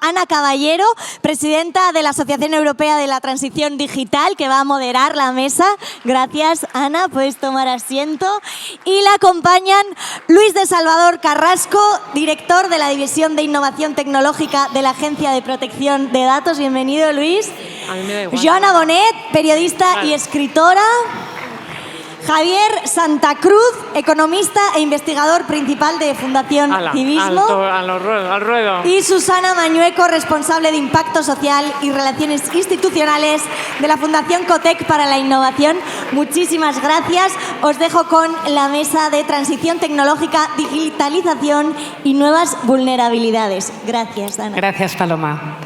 Ana Caballero, presidenta de la Asociación Europea de la Transición Digital, que va a moderar la mesa. Gracias, Ana, puedes tomar asiento. Y la acompañan Luis de Salvador Carrasco, director de la División de Innovación Tecnológica de la Agencia de Protección de Datos. Bienvenido, Luis. A mí me da igual. Joana Bonet, periodista y escritora. Javier Santa Cruz, economista e investigador principal de Fundación Civismo. Al ruedo. Y Susana Mañueco, responsable de Impacto Social y Relaciones Institucionales de la Fundación Cotec para la Innovación. Muchísimas gracias. Os dejo con la mesa de transición tecnológica, digitalización y nuevas vulnerabilidades. Gracias, Ana. Gracias, Paloma.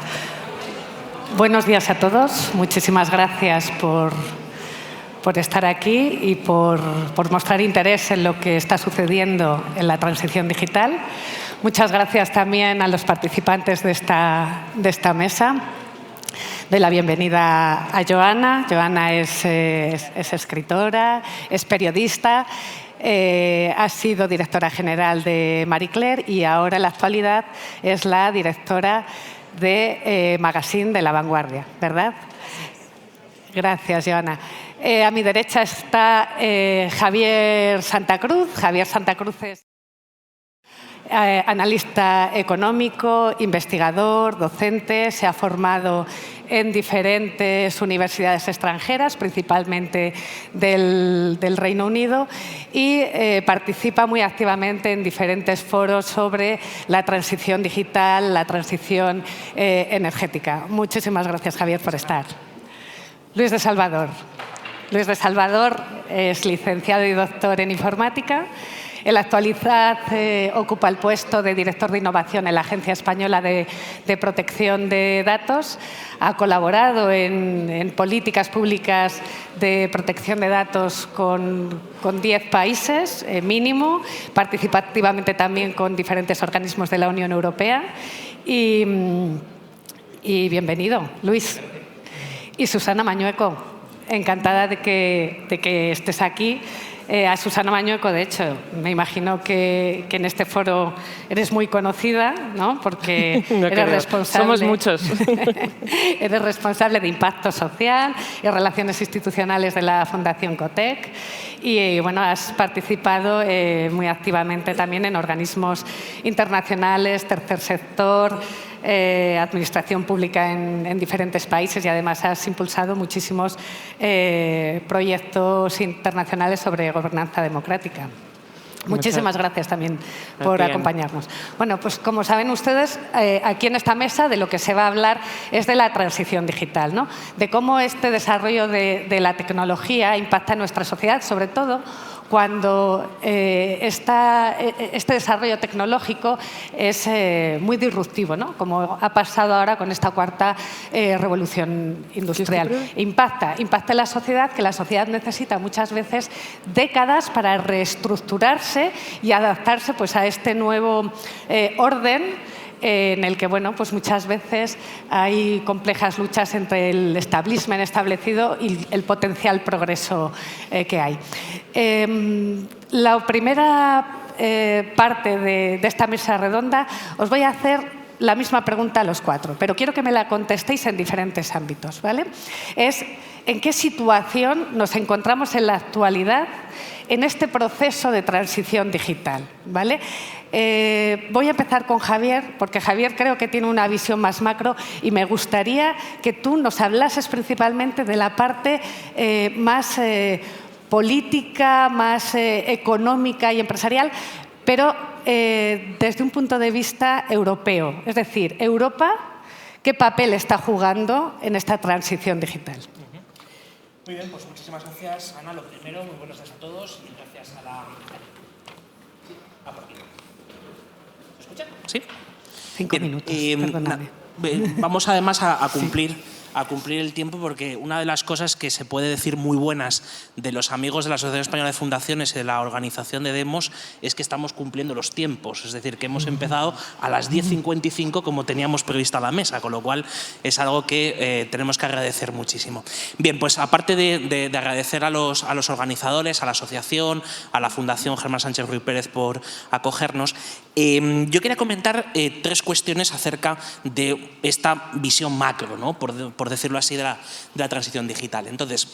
Buenos días a todos. Muchísimas gracias por estar aquí y por mostrar interés en lo que está sucediendo en la transición digital. Muchas gracias también a los participantes de esta mesa. Doy la bienvenida a Joana. Joana es escritora, es periodista, ha sido directora general de Marie Claire y ahora en la actualidad es la directora de Magazine de La Vanguardia, ¿verdad? Gracias, Joana. A mi derecha está Javier Santa Cruz. Javier Santa Cruz es analista económico, investigador, docente. Se ha formado en diferentes universidades extranjeras, principalmente del Reino Unido, y participa muy activamente en diferentes foros sobre la transición digital, la transición energética. Muchísimas gracias, Javier, por estar. Luis de Salvador. Luis de Salvador es licenciado y doctor en informática. En la actualidad ocupa el puesto de director de innovación en la Agencia Española de Protección de Datos. Ha colaborado en políticas públicas de protección de datos con 10 países mínimo. Participa activamente también con diferentes organismos de la Unión Europea. Y bienvenido, Luis. Y Susana Mañueco, encantada de que estés aquí. A Susana Mañueco, de hecho, me imagino que en este foro eres muy conocida, ¿no? Porque No eres responsable. Somos muchos. Eres responsable de impacto social y relaciones institucionales de la Fundación Cotec. Y bueno, has participado muy activamente también en organismos internacionales, tercer sector, administración pública en diferentes países y además has impulsado muchísimos proyectos internacionales sobre gobernanza democrática. Muchísimas gracias también por acompañarnos. Bueno, pues como saben ustedes, aquí en esta mesa de lo que se va a hablar es de la transición digital, ¿no? De cómo este desarrollo de la tecnología impacta en nuestra sociedad, sobre todo cuando este desarrollo tecnológico es muy disruptivo, ¿no? Como ha pasado ahora con esta cuarta revolución industrial. Impacta en la sociedad, que la sociedad necesita muchas veces décadas para reestructurarse y adaptarse pues, a este nuevo orden en el que bueno, pues muchas veces hay complejas luchas entre el establishment establecido y el potencial progreso que hay. La primera parte de esta mesa redonda os voy a hacer la misma pregunta a los cuatro, pero quiero que me la contestéis en diferentes ámbitos, ¿vale? Es ¿en qué situación nos encontramos en la actualidad en este proceso de transición digital? ¿Vale? Voy a empezar con Javier, porque Javier creo que tiene una visión más macro y me gustaría que tú nos hablases principalmente de la parte más política, más económica y empresarial, pero desde un punto de vista europeo. Es decir, Europa, ¿qué papel está jugando en esta transición digital? Muy bien, pues muchísimas gracias, Ana. Lo primero, muy buenos días a todos y gracias a la... por aquí. ¿Se escucha? Sí. 5 minutos, perdóname. Vamos además a cumplir a cumplir el tiempo, porque una de las cosas que se puede decir muy buenas de los amigos de la Asociación Española de Fundaciones y de la organización de Demos es que estamos cumpliendo los tiempos, es decir, que hemos empezado a las 10:55 como teníamos prevista la mesa, con lo cual es algo que tenemos que agradecer muchísimo. Bien, pues aparte de agradecer a los organizadores, a la asociación, a la Fundación Germán Sánchez Ruiz Pérez por acogernos, yo quería comentar 3 cuestiones acerca de esta visión macro, ¿no? por decirlo así, de la transición digital. Entonces,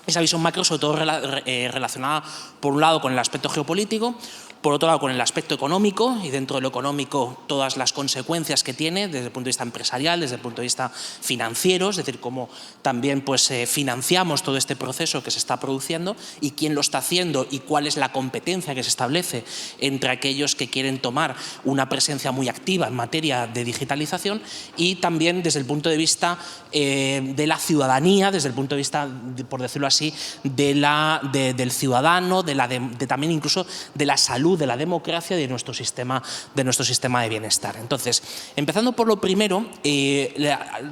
esa visión macro sobre todo relacionada, por un lado, con el aspecto geopolítico, por otro lado, con el aspecto económico, y dentro de lo económico todas las consecuencias que tiene desde el punto de vista empresarial, desde el punto de vista financiero, es decir, cómo también pues, financiamos todo este proceso que se está produciendo y quién lo está haciendo y cuál es la competencia que se establece entre aquellos que quieren tomar una presencia muy activa en materia de digitalización, y también desde el punto de vista de la ciudadanía, desde el punto de vista, por decirlo así, del ciudadano, también incluso de la salud, de la democracia y de nuestro sistema de bienestar. Entonces, empezando por lo primero,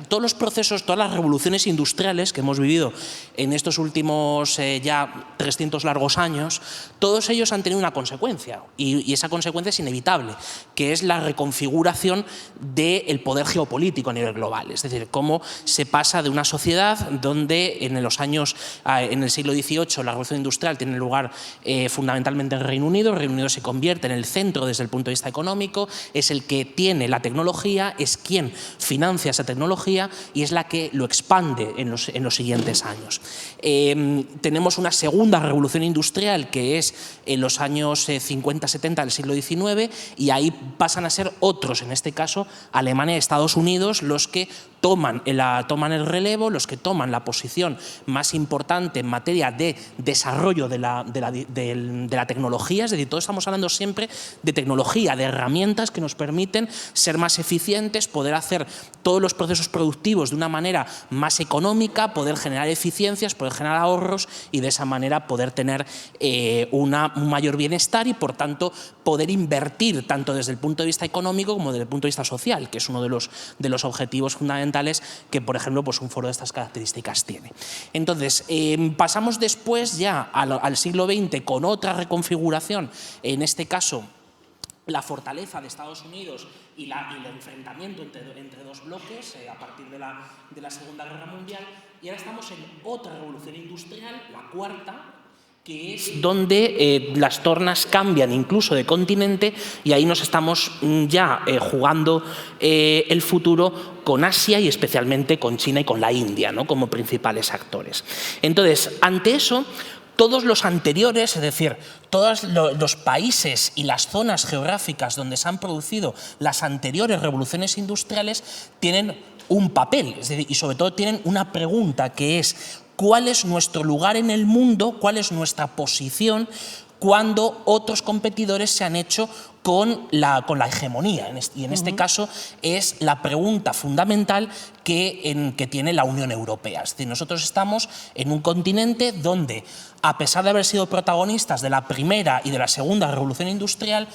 todos los procesos, todas las revoluciones industriales que hemos vivido en estos últimos ya 300 largos años, todos ellos han tenido una consecuencia, y esa consecuencia es inevitable, que es la reconfiguración del poder geopolítico a nivel global. Es decir, cómo se pasa de una sociedad donde en el siglo XVIII la revolución industrial tiene lugar fundamentalmente en Reino Unido se convierte en el centro desde el punto de vista económico, es el que tiene la tecnología, es quien financia esa tecnología y es la que lo expande en los siguientes años. Tenemos una segunda revolución industrial que es en los años 50-70 del siglo XIX, y ahí pasan a ser otros, en este caso Alemania y Estados Unidos, los que toman el relevo, los que toman la posición más importante en materia de desarrollo de la tecnología. Es decir, todos estamos hablando siempre de tecnología, de herramientas que nos permiten ser más eficientes, poder hacer todos los procesos productivos de una manera más económica, poder generar eficiencias, poder generar ahorros y de esa manera poder tener un mayor bienestar y, por tanto, poder invertir tanto desde el punto de vista económico como desde el punto de vista social, que es uno de los objetivos fundamentales que, por ejemplo, pues un foro de estas características tiene. Entonces, pasamos después ya al siglo XX con otra reconfiguración, en este caso la fortaleza de Estados Unidos y el enfrentamiento entre dos bloques a partir de la Segunda Guerra Mundial, y ahora estamos en otra revolución industrial, la cuarta, que es donde las tornas cambian incluso de continente, y ahí nos estamos ya jugando el futuro con Asia y especialmente con China y con la India, ¿no?, como principales actores. Entonces, ante eso, todos los anteriores, es decir, todos los países y las zonas geográficas donde se han producido las anteriores revoluciones industriales tienen un papel, es decir, y sobre todo tienen una pregunta, que es: ¿cuál es nuestro lugar en el mundo? ¿Cuál es nuestra posición cuando otros competidores se han hecho con la hegemonía? Y en este caso es la pregunta fundamental que tiene la Unión Europea. Es decir, nosotros estamos en un continente donde, a pesar de haber sido protagonistas de la primera y de la segunda revolución industrial,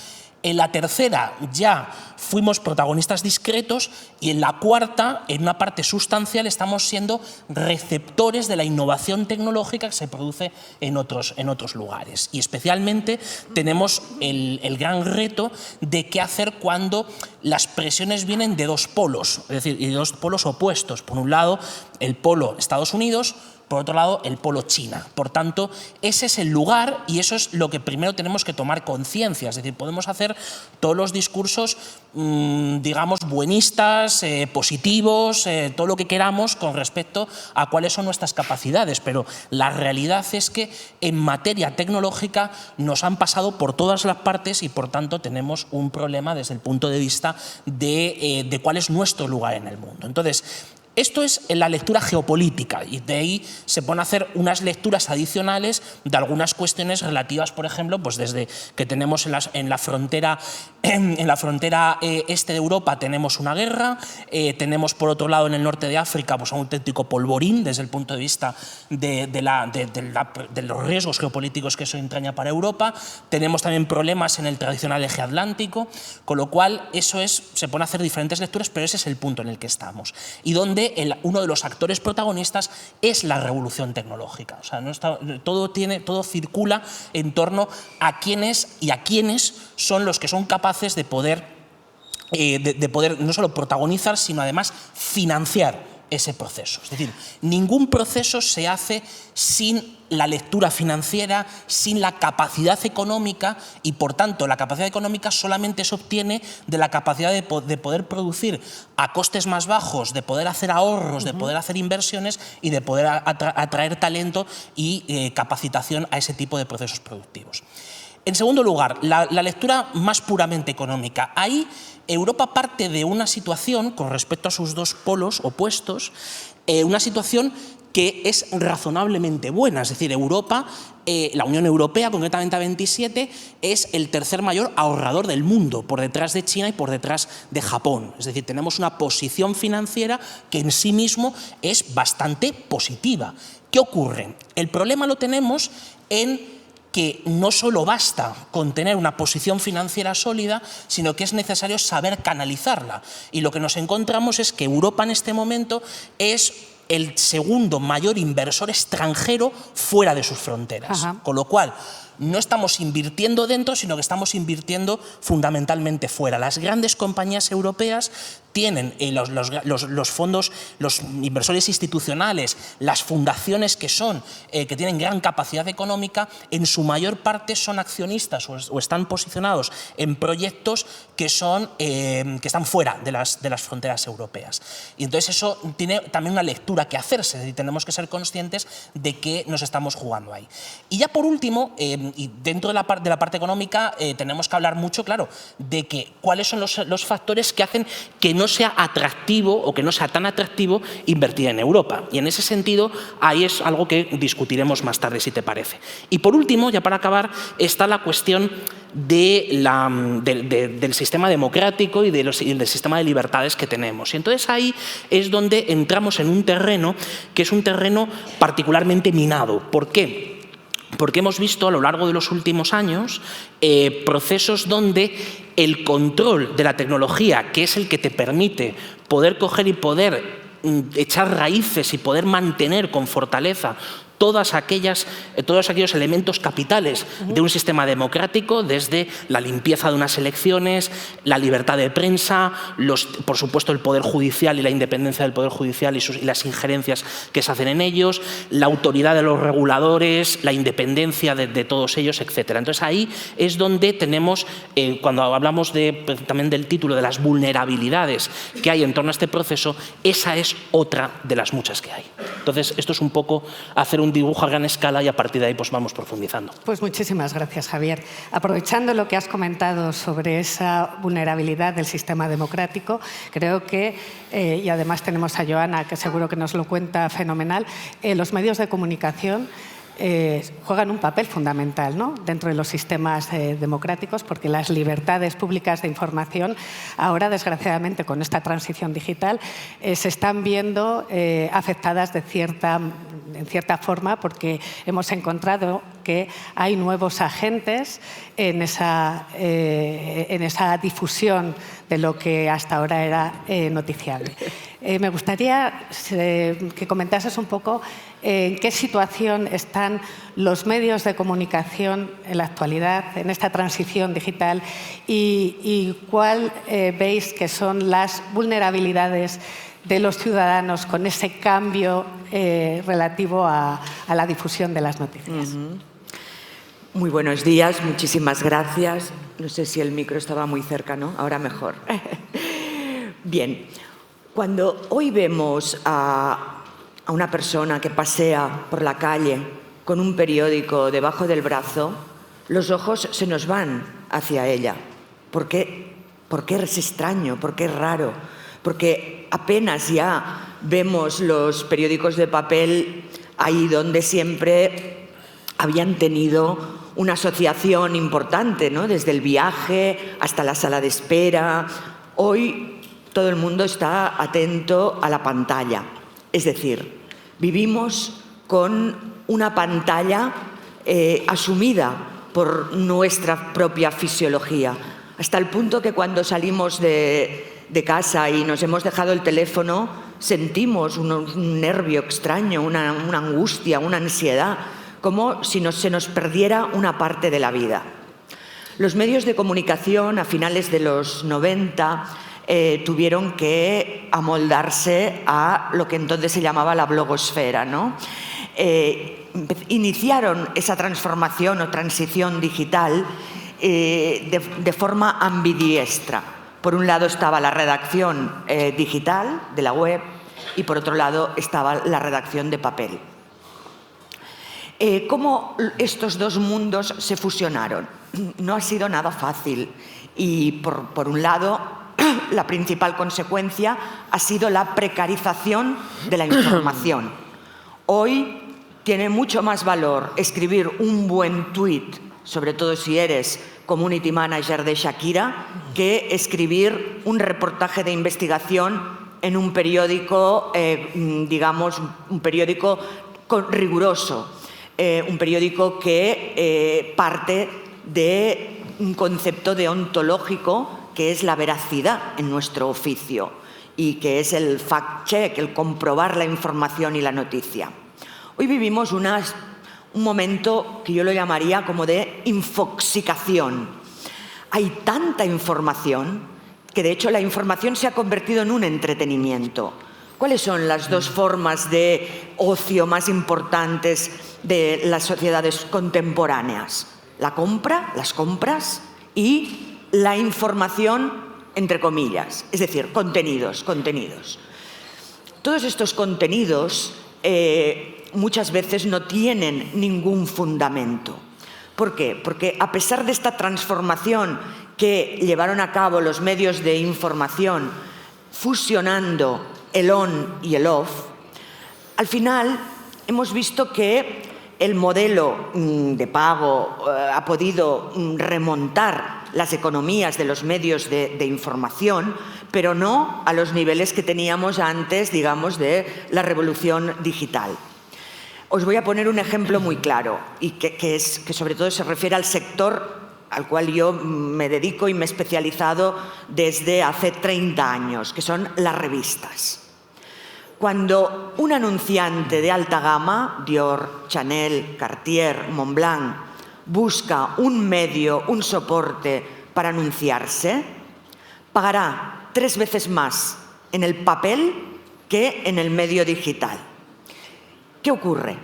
en la tercera ya fuimos protagonistas discretos, y en la cuarta, en una parte sustancial, estamos siendo receptores de la innovación tecnológica que se produce en otros lugares. Y especialmente tenemos el gran reto de qué hacer cuando las presiones vienen de dos polos, es decir, de dos polos opuestos. Por un lado, el polo Estados Unidos, por otro lado, el polo China. Por tanto, ese es el lugar, y eso es lo que primero tenemos que tomar conciencia. Es decir, podemos hacer todos los discursos, digamos, buenistas, positivos, todo lo que queramos con respecto a cuáles son nuestras capacidades, pero la realidad es que en materia tecnológica nos han pasado por todas las partes, y por tanto tenemos un problema desde el punto de vista de cuál es nuestro lugar en el mundo. Entonces, esto es la lectura geopolítica, y de ahí se pueden hacer unas lecturas adicionales de algunas cuestiones relativas, por ejemplo, pues desde que tenemos en la frontera este de Europa tenemos una guerra, tenemos por otro lado en el norte de África pues un auténtico polvorín desde el punto de vista de los riesgos geopolíticos que eso entraña para Europa, tenemos también problemas en el tradicional eje atlántico, con lo cual se pueden hacer diferentes lecturas, pero ese es el punto en el que estamos, y donde donde uno de los actores protagonistas es la revolución tecnológica. O sea, todo circula en torno a quiénes son los que son capaces de poder no solo protagonizar, sino además financiar ese proceso. Es decir, ningún proceso se hace sin la lectura financiera, sin la capacidad económica, y por tanto la capacidad económica solamente se obtiene de la capacidad de poder producir a costes más bajos, de poder hacer ahorros, de poder hacer inversiones y de poder atraer talento y capacitación a ese tipo de procesos productivos. En segundo lugar, la lectura más puramente económica. Ahí Europa parte de una situación, con respecto a sus dos polos opuestos, una situación que es razonablemente buena. Es decir, Europa, la Unión Europea, concretamente a 27, es el tercer mayor ahorrador del mundo, por detrás de China y por detrás de Japón. Es decir, tenemos una posición financiera que en sí mismo es bastante positiva. ¿Qué ocurre? El problema lo tenemos en que no solo basta con tener una posición financiera sólida, sino que es necesario saber canalizarla. Y lo que nos encontramos es que Europa en este momento es el segundo mayor inversor extranjero fuera de sus fronteras. Ajá. Con lo cual, no estamos invirtiendo dentro, sino que estamos invirtiendo fundamentalmente fuera. Las grandes compañías europeas tienen los fondos, los inversores institucionales, las fundaciones que tienen gran capacidad económica, en su mayor parte son accionistas o están posicionados en proyectos que están fuera de las fronteras europeas. Y entonces eso tiene también una lectura que hacerse, y tenemos que ser conscientes de que nos estamos jugando ahí. Y ya por último, y dentro de la parte económica, tenemos que hablar mucho, claro, de que cuáles son los factores que hacen que no sea atractivo o que no sea tan atractivo invertir en Europa. Y en ese sentido, ahí es algo que discutiremos más tarde, si te parece. Y por último, ya para acabar, está la cuestión del sistema democrático y del sistema de libertades que tenemos. Y entonces ahí es donde entramos en un terreno que es un terreno particularmente minado. ¿Por qué? Porque hemos visto a lo largo de los últimos años procesos donde el control de la tecnología, que es el que te permite poder coger y poder echar raíces y poder mantener con fortaleza todos aquellos elementos capitales de un sistema democrático, desde la limpieza de unas elecciones, la libertad de prensa, por supuesto el Poder Judicial y la independencia del Poder Judicial y las injerencias que se hacen en ellos, la autoridad de los reguladores, la independencia de todos ellos, etc. Entonces ahí es donde tenemos, cuando hablamos también del título de las vulnerabilidades que hay en torno a este proceso, esa es otra de las muchas que hay. Entonces esto es un poco hacer un dibujo a gran escala y a partir de ahí pues vamos profundizando. Pues muchísimas gracias, Javier. Aprovechando lo que has comentado sobre esa vulnerabilidad del sistema democrático, creo que, y además tenemos a Joana, que seguro que nos lo cuenta fenomenal, los medios de comunicación juegan un papel fundamental, ¿no?, dentro de los sistemas democráticos, porque las libertades públicas de información ahora, desgraciadamente, con esta transición digital, se están viendo afectadas en cierta forma, porque hemos encontrado que hay nuevos agentes en esa difusión de lo que hasta ahora era noticiable. Me gustaría que comentases un poco en qué situación están los medios de comunicación en la actualidad, en esta transición digital, y cuál veis que son las vulnerabilidades de los ciudadanos con ese cambio relativo a la difusión de las noticias. Muy buenos días, muchísimas gracias. No sé si el micro estaba muy cerca, ¿no? Ahora mejor. Bien, cuando hoy vemos a una persona que pasea por la calle con un periódico debajo del brazo, los ojos se nos van hacia ella. ¿Por qué? Porque es extraño, porque es raro, porque apenas ya vemos los periódicos de papel ahí donde siempre habían tenido una asociación importante, ¿no?, desde el viaje hasta la sala de espera. Hoy todo el mundo está atento a la pantalla. Es decir, vivimos con una pantalla asumida por nuestra propia fisiología, hasta el punto que cuando salimos de de casa y nos hemos dejado el teléfono, sentimos un nervio extraño, una angustia, una ansiedad, como si se nos perdiera una parte de la vida. Los medios de comunicación a finales de los 90 tuvieron que amoldarse a lo que entonces se llamaba la blogosfera, ¿no? Iniciaron esa transformación o transición digital de forma ambidiestra. Por un lado estaba la redacción digital de la web y por otro lado estaba la redacción de papel. ¿Cómo estos dos mundos se fusionaron? No ha sido nada fácil y por un lado la principal consecuencia ha sido la precarización de la información. Hoy tiene mucho más valor escribir un buen tuit, sobre todo si eres community manager de Shakira, que escribir un reportaje de investigación en un periódico, digamos, un periódico riguroso, un periódico que parte de un concepto deontológico que es la veracidad en nuestro oficio y que es el fact-check, el comprobar la información y la noticia. Hoy vivimos un momento que yo lo llamaría como de infoxicación. Hay tanta información que de hecho la información se ha convertido en un entretenimiento. ¿Cuáles son las dos formas de ocio más importantes de las sociedades contemporáneas? La compra, las compras y la información, entre comillas, es decir, contenidos. Todos estos contenidos muchas veces no tienen ningún fundamento. ¿Por qué? Porque a pesar de esta transformación que llevaron a cabo los medios de información, fusionando el on y el off, al final hemos visto que el modelo de pago ha podido remontar las economías de los medios de información, pero no a los niveles que teníamos antes, digamos, de la revolución digital. Os voy a poner un ejemplo muy claro y que sobre todo se refiere al sector al cual yo me dedico y me he especializado desde hace 30 años, que son las revistas. Cuando un anunciante de alta gama, Dior, Chanel, Cartier, Montblanc, busca un medio, un soporte para anunciarse, pagará 3 veces más en el papel que en el medio digital. ¿Qué ocurre?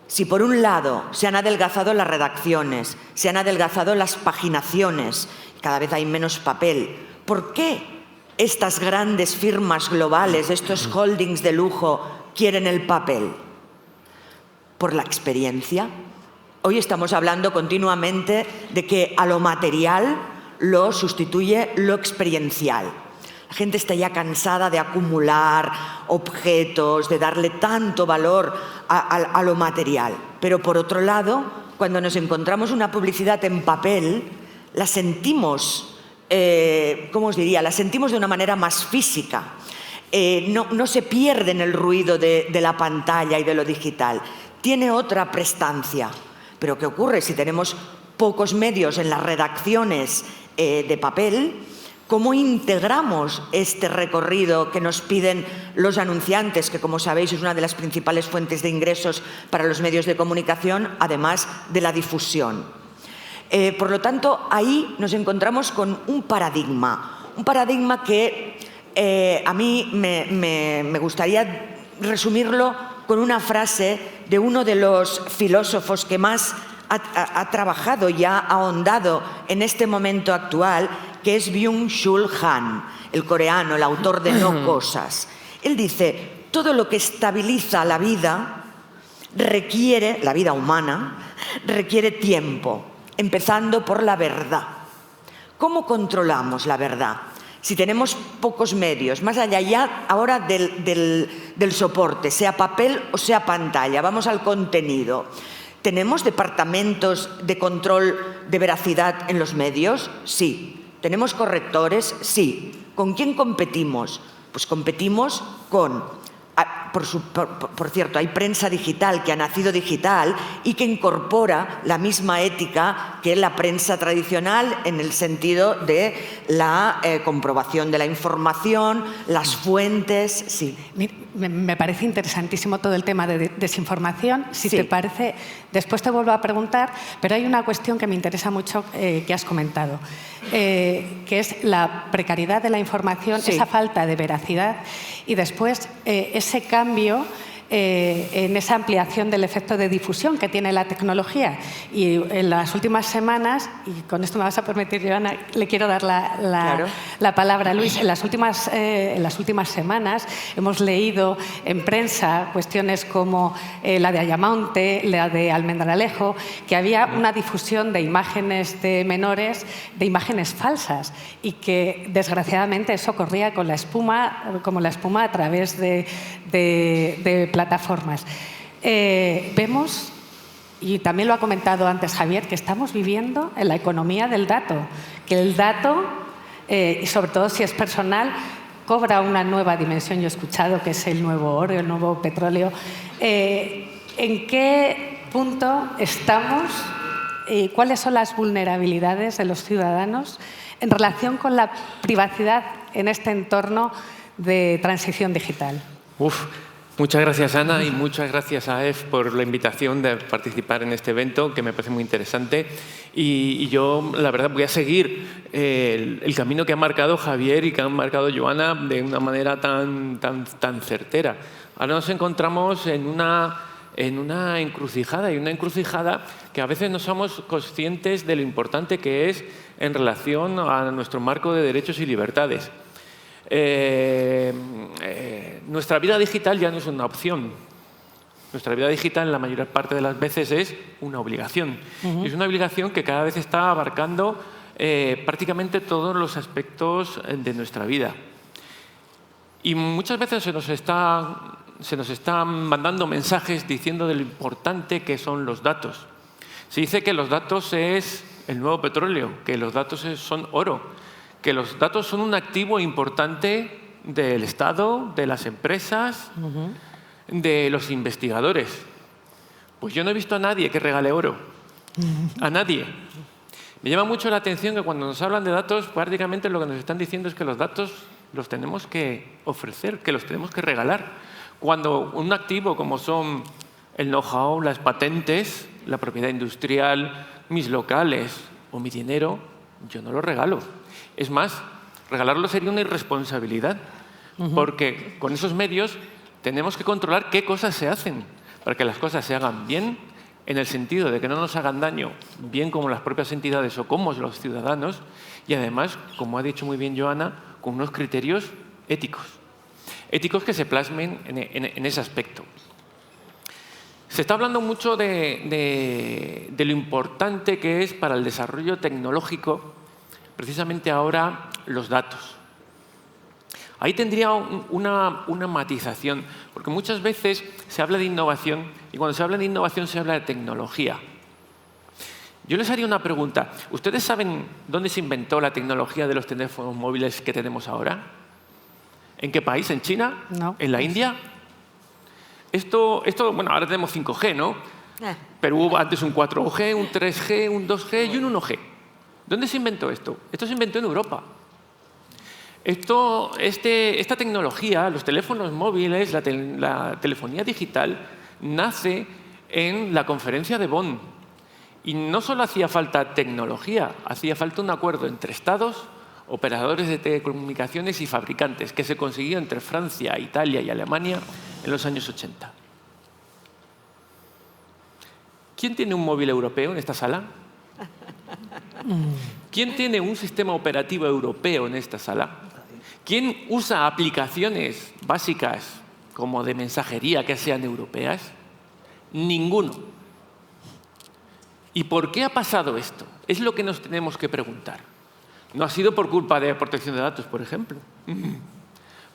Si por un lado se han adelgazado las redacciones, se han adelgazado las paginaciones, cada vez hay menos papel, ¿por qué estas grandes firmas globales, estos holdings de lujo, quieren el papel? Por la experiencia. Hoy estamos hablando continuamente de que a lo material lo sustituye lo experiencial. La gente está ya cansada de acumular objetos, de darle tanto valor a lo material. Pero por otro lado, cuando nos encontramos una publicidad en papel, la sentimos, ¿cómo os diría? La sentimos de una manera más física. No se pierde en el ruido de la pantalla y de lo digital. Tiene otra prestancia. Pero ¿qué ocurre? Si tenemos pocos medios en las redacciones de papel, ¿cómo integramos este recorrido que nos piden los anunciantes, que como sabéis es una de las principales fuentes de ingresos para los medios de comunicación, además de la difusión? Por lo tanto, ahí nos encontramos con un paradigma que a mí me gustaría resumirlo con una frase de uno de los filósofos que más ha trabajado y ha ahondado en este momento actual, que es Byung-Chul Han, el coreano, el autor de No Cosas. Él dice, todo lo que estabiliza la vida humana, requiere tiempo, empezando por la verdad. ¿Cómo controlamos la verdad? Si tenemos pocos medios, más allá ya ahora del soporte, sea papel o sea pantalla, vamos al contenido. ¿Tenemos departamentos de control de veracidad en los medios? Sí. ¿Tenemos correctores? Sí. ¿Con quién competimos? Pues competimos con por cierto, hay prensa digital que ha nacido digital y que incorpora la misma ética que la prensa tradicional en el sentido de la comprobación de la información, las fuentes, sí. Me parece interesantísimo todo el tema de desinformación. Si Sí. te parece, después te vuelvo a preguntar, pero hay una cuestión que me interesa mucho que has comentado, que es la precariedad de la información, Sí. esa falta de veracidad y después ese cambio en esa ampliación del efecto de difusión que tiene la tecnología. Y en las últimas semanas, y con esto me vas a permitir, Joana, le quiero dar Claro. la palabra a Luis. En las últimas semanas hemos leído en prensa cuestiones como la de Ayamonte, la de Almendralejo, que había una difusión de imágenes de menores, de imágenes falsas, y que desgraciadamente eso corría con la espuma, como la espuma a través de plataformas. Vemos, y también lo ha comentado antes Javier, que estamos viviendo en la economía del dato, que el dato, y sobre todo si es personal, cobra una nueva dimensión. Yo he escuchado que es el nuevo oro, el nuevo petróleo. ¿En qué punto estamos y cuáles son las vulnerabilidades de los ciudadanos en relación con la privacidad en este entorno de transición digital? Muchas gracias, Ana, y muchas gracias a AEF por la invitación de participar en este evento, que me parece muy interesante. Y yo, la verdad, voy a seguir el camino que ha marcado Javier y que ha marcado Joana de una manera tan certera. Ahora nos encontramos en una encrucijada, y una encrucijada que a veces no somos conscientes de lo importante que es en relación a nuestro marco de derechos y libertades. Nuestra vida digital ya no es una opción. Nuestra vida digital, en la mayor parte de las veces, es una obligación. Y es una obligación que cada vez está abarcando prácticamente todos los aspectos de nuestra vida. Y muchas veces se nos están mandando mensajes diciendo de lo importante que son los datos. Se dice que los datos es el nuevo petróleo, que los datos son oro, que los datos son un activo importante del Estado, de las empresas, de los investigadores. Pues yo no he visto a nadie que regale oro. A nadie. Me llama mucho la atención que cuando nos hablan de datos, prácticamente lo que nos están diciendo es que los datos los tenemos que ofrecer, que los tenemos que regalar. Cuando un activo como son el know-how, las patentes, la propiedad industrial, mis locales o mi dinero, yo no lo regalo. Es más, regalarlo sería una irresponsabilidad, porque con esos medios tenemos que controlar qué cosas se hacen, para que las cosas se hagan bien, en el sentido de que no nos hagan daño, bien como las propias entidades o como los ciudadanos, y además, como ha dicho muy bien Joana, con unos criterios éticos que se plasmen en ese aspecto. Se está hablando mucho de lo importante que es para el desarrollo tecnológico precisamente ahora los datos. Ahí tendría una matización, porque muchas veces se habla de innovación y cuando se habla de innovación se habla de tecnología. Yo les haría una pregunta. ¿Ustedes saben dónde se inventó la tecnología de los teléfonos móviles que tenemos ahora? ¿En qué país? ¿En China? No. ¿En la India? Bueno, ahora tenemos 5G, ¿no? Pero hubo antes un 4G, un 3G, un 2G y un 1G. ¿Dónde se inventó esto? Esto se inventó en Europa. Esta tecnología, los teléfonos móviles, la telefonía digital, nace en la conferencia de Bonn. Y no solo hacía falta tecnología, hacía falta un acuerdo entre Estados, operadores de telecomunicaciones y fabricantes, que se consiguió entre Francia, Italia y Alemania en los años 80. ¿Quién tiene un móvil europeo en esta sala? ¿Quién tiene un sistema operativo europeo en esta sala? ¿Quién usa aplicaciones básicas como de mensajería que sean europeas? Ninguno. ¿Y por qué ha pasado esto? Es lo que nos tenemos que preguntar. No ha sido por culpa de la protección de datos, por ejemplo.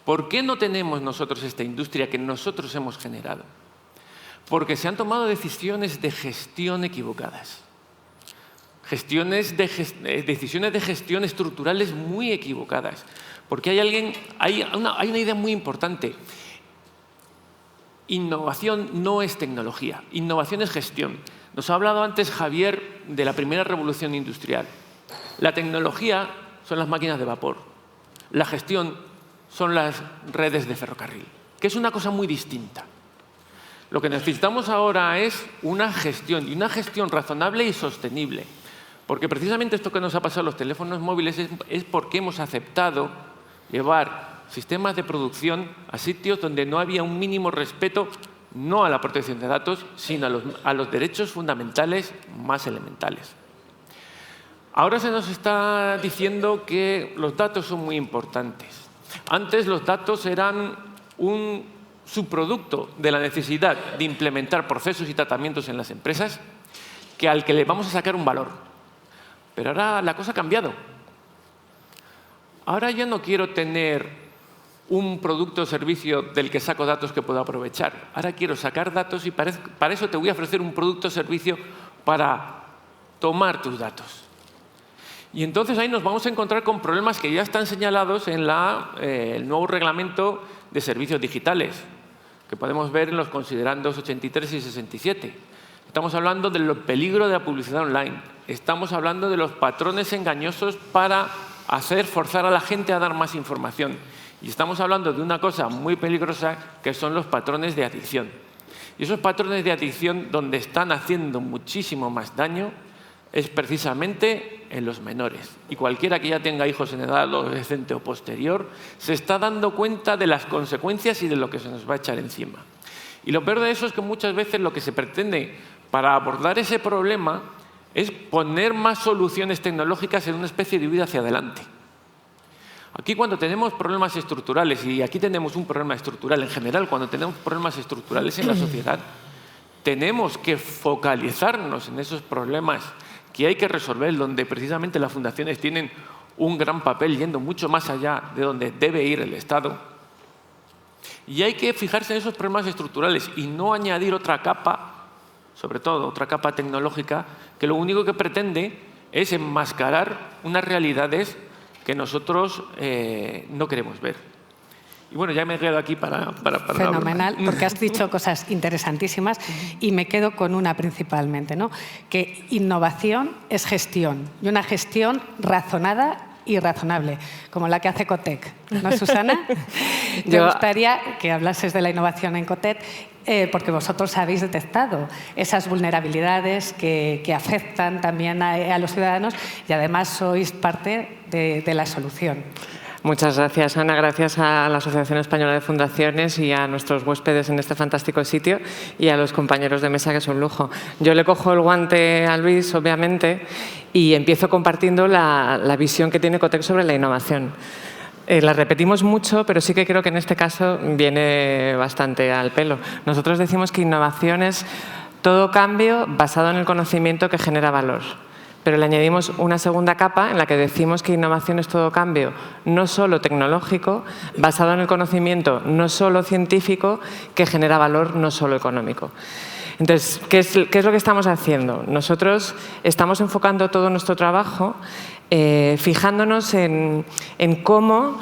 ¿Por qué no tenemos nosotros esta industria que nosotros hemos generado? Porque se han tomado decisiones de gestión equivocadas. Decisiones de gestión estructurales muy equivocadas. Porque hay una idea muy importante. innovación no es tecnología, innovación es gestión. Nos ha hablado antes Javier de la primera revolución industrial. La tecnología son las máquinas de vapor, la gestión son las redes de ferrocarril, que es una cosa muy distinta. Lo que necesitamos ahora es una gestión, y una gestión razonable y sostenible. Porque precisamente esto que nos ha pasado a los teléfonos móviles es porque hemos aceptado llevar sistemas de producción a sitios donde no había un mínimo respeto, no a la protección de datos, sino a los derechos fundamentales más elementales. Ahora se nos está diciendo que los datos son muy importantes. Antes los datos eran un subproducto de la necesidad de implementar procesos y tratamientos en las empresas al que le vamos a sacar un valor. Pero ahora la cosa ha cambiado. Ahora ya no quiero tener un producto o servicio del que saco datos que puedo aprovechar. Ahora quiero sacar datos y para eso te voy a ofrecer un producto o servicio para tomar tus datos. Y entonces ahí nos vamos a encontrar con problemas que ya están señalados en el nuevo reglamento de servicios digitales, que podemos ver en los considerandos 83 y 67. Estamos hablando del peligro de la publicidad online. Estamos hablando de los patrones engañosos para forzar a la gente a dar más información. Y estamos hablando de una cosa muy peligrosa, que son los patrones de adicción. Y esos patrones de adicción, donde están haciendo muchísimo más daño, es precisamente en los menores. Y cualquiera que ya tenga hijos en edad adolescente o posterior se está dando cuenta de las consecuencias y de lo que se nos va a echar encima. Y lo peor de eso es que muchas veces lo que se pretende para abordar ese problema es poner más soluciones tecnológicas en una especie de huida hacia adelante. Aquí cuando tenemos problemas estructurales, y aquí tenemos un problema estructural en general, cuando tenemos problemas estructurales en la sociedad, tenemos que focalizarnos en esos problemas que hay que resolver, donde precisamente las fundaciones tienen un gran papel yendo mucho más allá de donde debe ir el Estado. Y hay que fijarse en esos problemas estructurales y no añadir otra capa, sobre todo otra capa tecnológica, que lo único que pretende es enmascarar unas realidades que nosotros no queremos ver. Y bueno, ya me he quedado aquí para Fenomenal, porque has dicho cosas interesantísimas y me quedo con una principalmente, ¿no? Que innovación es gestión, y una gestión razonada y razonable, como la que hace Cotec, ¿no, Susana? Me gustaría que hablases de la innovación en Cotec, porque vosotros habéis detectado esas vulnerabilidades que afectan también a los ciudadanos y además sois parte de la solución. Muchas gracias, Ana. Gracias a la Asociación Española de Fundaciones y a nuestros huéspedes en este fantástico sitio y a los compañeros de mesa, que es un lujo. Yo le cojo el guante a Luis, obviamente, y empiezo compartiendo la visión que tiene Cotec sobre la innovación. La repetimos mucho, pero sí que creo que en este caso viene bastante al pelo. Nosotros decimos que innovación es todo cambio basado en el conocimiento que genera valor. Pero le añadimos una segunda capa en la que decimos que innovación es todo cambio, no solo tecnológico, basado en el conocimiento, no solo científico, que genera valor, no solo económico. Entonces, ¿qué es lo que estamos haciendo? Nosotros estamos enfocando todo nuestro trabajo fijándonos en cómo,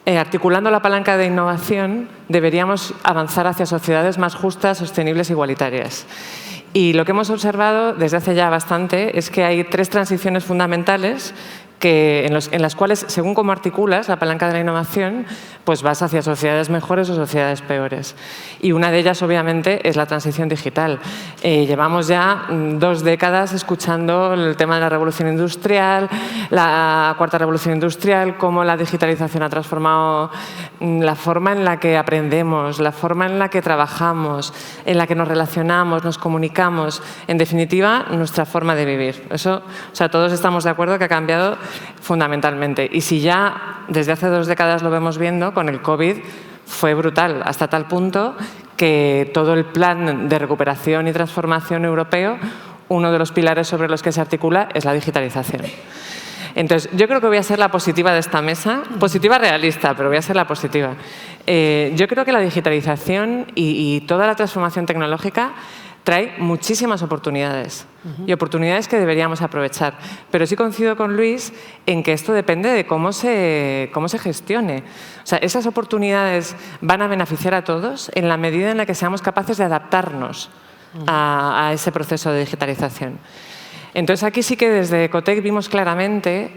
articulando la palanca de innovación, deberíamos avanzar hacia sociedades más justas, sostenibles e igualitarias. Y lo que hemos observado desde hace ya bastante es que hay 3 transiciones fundamentales en las cuales, según cómo articulas la palanca de la innovación, pues vas hacia sociedades mejores o sociedades peores. Y una de ellas, obviamente, es la transición digital. Llevamos ya 2 décadas escuchando el tema de la revolución industrial, la cuarta revolución industrial, cómo la digitalización ha transformado la forma en la que aprendemos, la forma en la que trabajamos, en la que nos relacionamos, nos comunicamos, en definitiva, nuestra forma de vivir. Eso, o sea, todos estamos de acuerdo que ha cambiado fundamentalmente. Y si ya desde hace 2 décadas lo vemos viendo, con el COVID fue brutal, hasta tal punto que todo el plan de recuperación y transformación europeo, uno de los pilares sobre los que se articula es la digitalización. Entonces, yo creo que voy a ser la positiva de esta mesa, positiva realista, pero voy a ser la positiva. Yo creo que la digitalización y toda la transformación tecnológica trae muchísimas oportunidades y oportunidades que deberíamos aprovechar. Pero sí coincido con Luis en que esto depende de cómo se gestione. O sea, esas oportunidades van a beneficiar a todos en la medida en la que seamos capaces de adaptarnos a ese proceso de digitalización. Entonces, aquí sí que desde Ecotec vimos claramente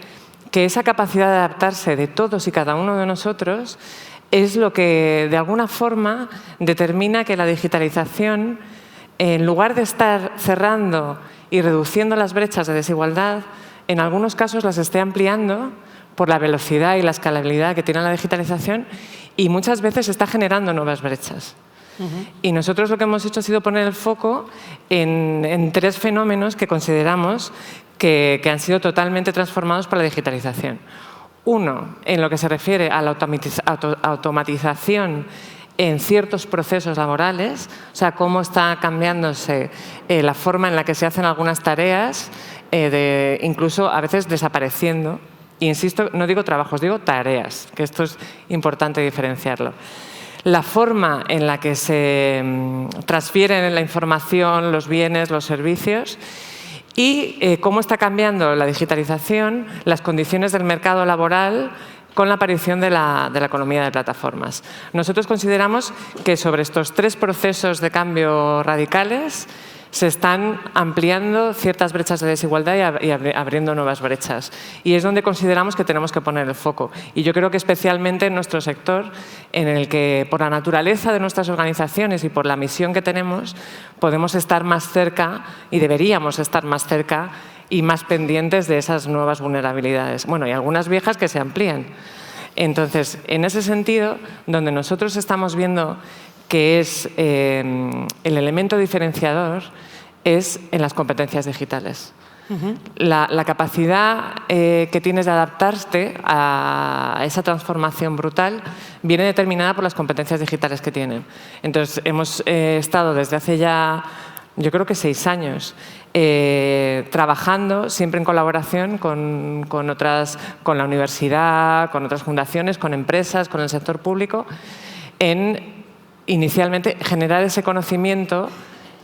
que esa capacidad de adaptarse de todos y cada uno de nosotros es lo que, de alguna forma, determina que la digitalización, en lugar de estar cerrando y reduciendo las brechas de desigualdad, en algunos casos las esté ampliando por la velocidad y la escalabilidad que tiene la digitalización y muchas veces está generando nuevas brechas. Y nosotros lo que hemos hecho ha sido poner el foco en 3 fenómenos que consideramos que han sido totalmente transformados por la digitalización. Uno, en lo que se refiere a la automatización en ciertos procesos laborales, o sea, cómo está cambiándose la forma en la que se hacen algunas tareas, incluso a veces desapareciendo. E insisto, no digo trabajos, digo tareas, que esto es importante diferenciarlo. La forma en la que se transfieren la información, los bienes, los servicios y cómo está cambiando la digitalización las condiciones del mercado laboral con la aparición de la economía de plataformas. Nosotros consideramos que sobre estos 3 procesos de cambio radicales se están ampliando ciertas brechas de desigualdad y abriendo nuevas brechas. Y es donde consideramos que tenemos que poner el foco. Y yo creo que especialmente en nuestro sector, en el que por la naturaleza de nuestras organizaciones y por la misión que tenemos, podemos estar más cerca y deberíamos estar más cerca y más pendientes de esas nuevas vulnerabilidades. Bueno, y algunas viejas que se amplían. Entonces, en ese sentido, donde nosotros estamos viendo que es el elemento diferenciador, es en las competencias digitales. La capacidad que tienes de adaptarte a esa transformación brutal viene determinada por las competencias digitales que tienen. Entonces, hemos estado desde hace ya, yo creo que 6 años, trabajando siempre en colaboración con la universidad, con otras fundaciones, con empresas, con el sector público, en inicialmente generar ese conocimiento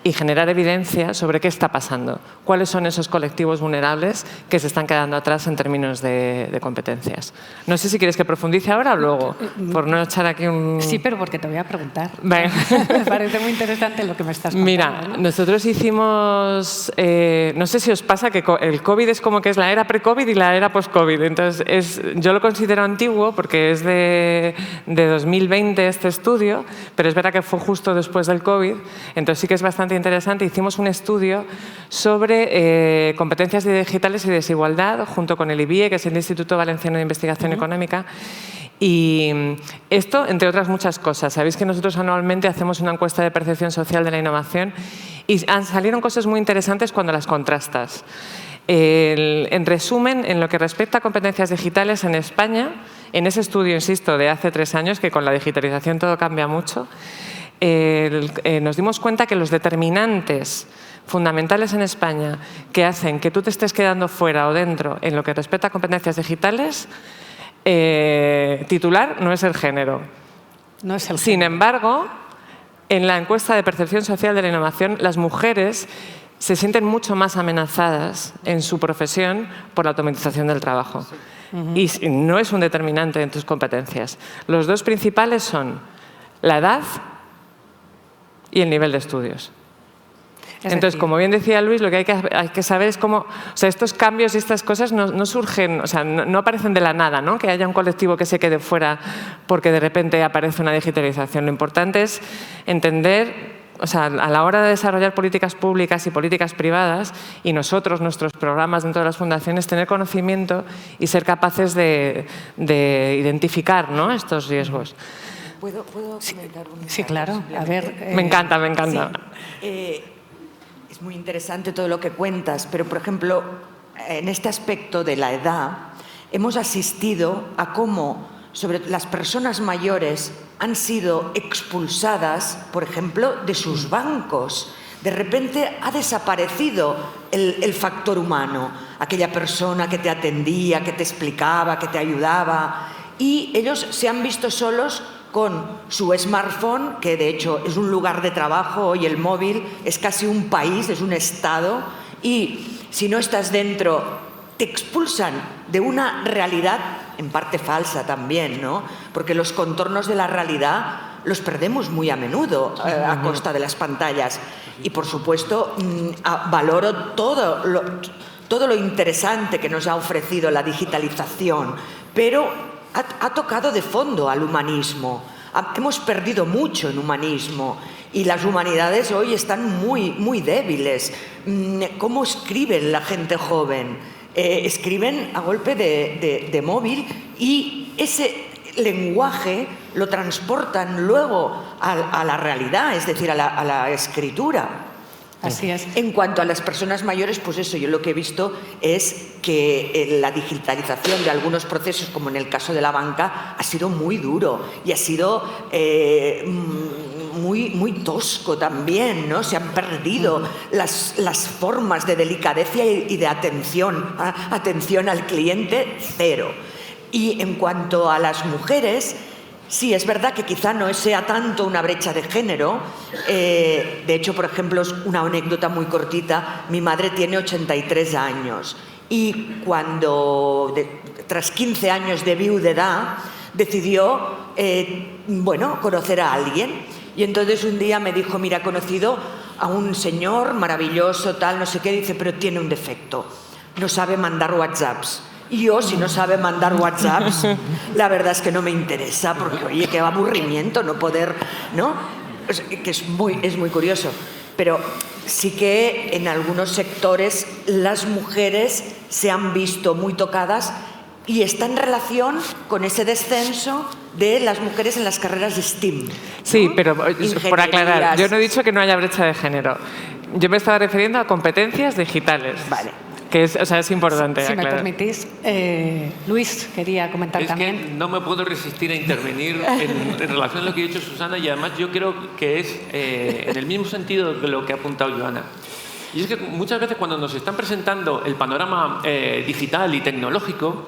y generar evidencia sobre qué está pasando, cuáles son esos colectivos vulnerables que se están quedando atrás en términos de competencias. No sé si quieres que profundice ahora o luego, por no echar aquí un... Sí, pero porque te voy a preguntar. Bueno. Me parece muy interesante lo que me estás contando. Mira, ¿no? Nosotros hicimos... no sé si os pasa que el COVID es como que es la era pre-COVID y la era post-COVID. Entonces, yo lo considero antiguo porque es de 2020 este estudio, pero es verdad que fue justo después del COVID. Entonces sí que es bastante interesante. Hicimos un estudio sobre competencias digitales y desigualdad junto con el IBIE, que es el Instituto Valenciano de Investigación Económica. Y esto, entre otras muchas cosas. Sabéis que nosotros anualmente hacemos una encuesta de percepción social de la innovación y salieron cosas muy interesantes cuando las contrastas. En resumen, en lo que respecta a competencias digitales en España, en ese estudio, insisto, de hace 3 años, que con la digitalización todo cambia mucho, nos dimos cuenta que los determinantes fundamentales en España que hacen que tú te estés quedando fuera o dentro en lo que respecta a competencias digitales, titular no es el género. No es el Sin género. embargo, en la encuesta de percepción social de la innovación, las mujeres se sienten mucho más amenazadas en su profesión por la automatización del trabajo. Y no es un determinante en tus competencias. Los 2 principales son la edad y el nivel de estudios. Entonces, como bien decía Luis, lo que hay que saber es cómo, o sea, estos cambios y estas cosas no surgen, o sea, no aparecen de la nada, ¿no? Que haya un colectivo que se quede fuera porque de repente aparece una digitalización. Lo importante es entender, o sea, a la hora de desarrollar políticas públicas y políticas privadas, y nosotros, nuestros programas dentro de las fundaciones, tener conocimiento y ser capaces de identificar, ¿no?, estos riesgos. ¿Puedo comentar un Sí, claro. A ver, Me encanta, me encanta. Sí. Es muy interesante todo lo que cuentas, pero, por ejemplo, en este aspecto de la edad, hemos asistido a cómo sobre las personas mayores han sido expulsadas, por ejemplo, de sus bancos. De repente ha desaparecido el factor humano, aquella persona que te atendía, que te explicaba, que te ayudaba, y ellos se han visto solos con su smartphone, que de hecho es un lugar de trabajo, hoy el móvil es casi un país, es un estado, y si no estás dentro te expulsan de una realidad en parte falsa también, ¿no? Porque los contornos de la realidad los perdemos muy a menudo a costa de las pantallas. Y por supuesto valoro todo lo interesante que nos ha ofrecido la digitalización, pero ha tocado de fondo al humanismo. Hemos perdido mucho en humanismo y las humanidades hoy están muy débiles. ¿Cómo escriben la gente joven? Escriben a golpe de móvil y ese lenguaje lo transportan luego a la realidad, es decir, a la escritura. Así es. En cuanto a las personas mayores, pues eso, yo lo que he visto es que la digitalización de algunos procesos, como en el caso de la banca, ha sido muy duro y ha sido muy tosco también, ¿no? Se han perdido las formas de delicadeza y de atención al cliente, cero. Y en cuanto a las mujeres, sí, es verdad que quizá no sea tanto una brecha de género. De hecho, por ejemplo, es una anécdota muy cortita. Mi madre tiene 83 años y cuando, tras 15 años de viudedad, decidió conocer a alguien. Y entonces un día me dijo, mira, he conocido a un señor maravilloso, tal, no sé qué, dice, pero tiene un defecto, no sabe mandar WhatsApps. Y yo, si no sabe mandar WhatsApps, la verdad es que no me interesa, porque, oye, qué aburrimiento no poder, ¿no? Que es muy curioso. Pero sí que en algunos sectores las mujeres se han visto muy tocadas y está en relación con ese descenso de las mujeres en las carreras de STEAM, ¿no? Sí, pero por aclarar, yo no he dicho que no haya brecha de género. Yo me estaba refiriendo a competencias digitales. Vale. Que es importante Si aclarar. me permitís, Luis quería comentar también. Es que no me puedo resistir a intervenir en relación a lo que ha dicho Susana, y además yo creo que es en el mismo sentido de lo que ha apuntado Joana. Y es que muchas veces cuando nos están presentando el panorama digital y tecnológico,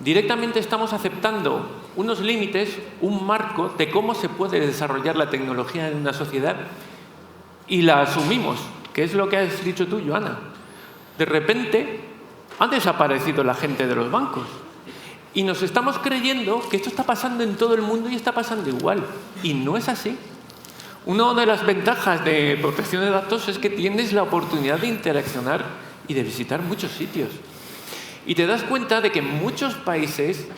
directamente estamos aceptando unos límites, un marco de cómo se puede desarrollar la tecnología en una sociedad y la asumimos, que es lo que has dicho tú, Joana. De repente han desaparecido la gente de los bancos y nos estamos creyendo que esto está pasando en todo el mundo y está pasando igual. Y no es así. Una de las ventajas de protección de datos es que tienes la oportunidad de interaccionar y de visitar muchos sitios. Y te das cuenta de que en muchos países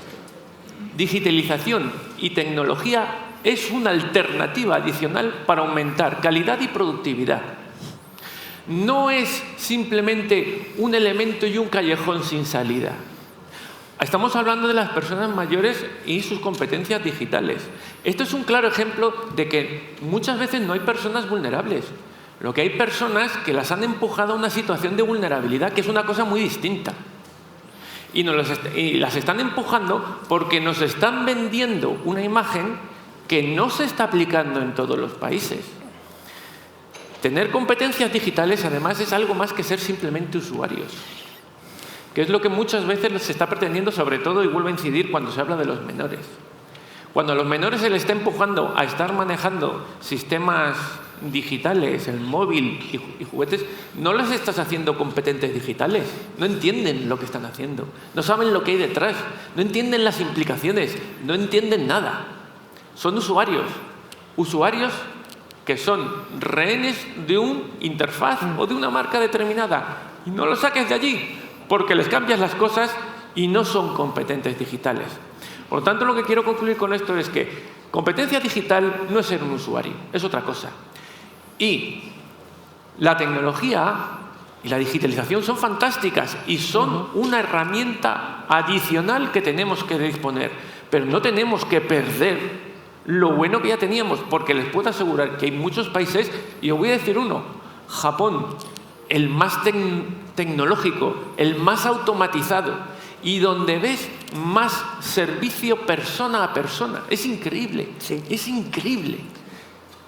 digitalización y tecnología es una alternativa adicional para aumentar calidad y productividad. No es simplemente un elemento y un callejón sin salida. Estamos hablando de las personas mayores y sus competencias digitales. Esto es un claro ejemplo de que muchas veces no hay personas vulnerables. Lo que hay personas que las han empujado a una situación de vulnerabilidad, que es una cosa muy distinta. Y las están empujando porque nos están vendiendo una imagen que no se está aplicando en todos los países. Tener competencias digitales, además, es algo más que ser simplemente usuarios, que es lo que muchas veces se está pretendiendo, sobre todo, y vuelvo a incidir cuando se habla de los menores. Cuando a los menores se les está empujando a estar manejando sistemas digitales, el móvil y juguetes, no les estás haciendo competentes digitales. No entienden lo que están haciendo, no saben lo que hay detrás, no entienden las implicaciones, no entienden nada. Son usuarios que son rehenes de una interfaz o de una marca determinada. Y no los saques de allí, porque les cambias las cosas y no son competentes digitales. Por lo tanto, lo que quiero concluir con esto es que competencia digital no es ser un usuario, es otra cosa. Y la tecnología y la digitalización son fantásticas y son una herramienta adicional que tenemos que disponer, pero no tenemos que perder lo bueno que ya teníamos, porque les puedo asegurar que hay muchos países, y os voy a decir uno, Japón, el más tecnológico, el más automatizado, y donde ves más servicio persona a persona. Es increíble, sí. Es increíble.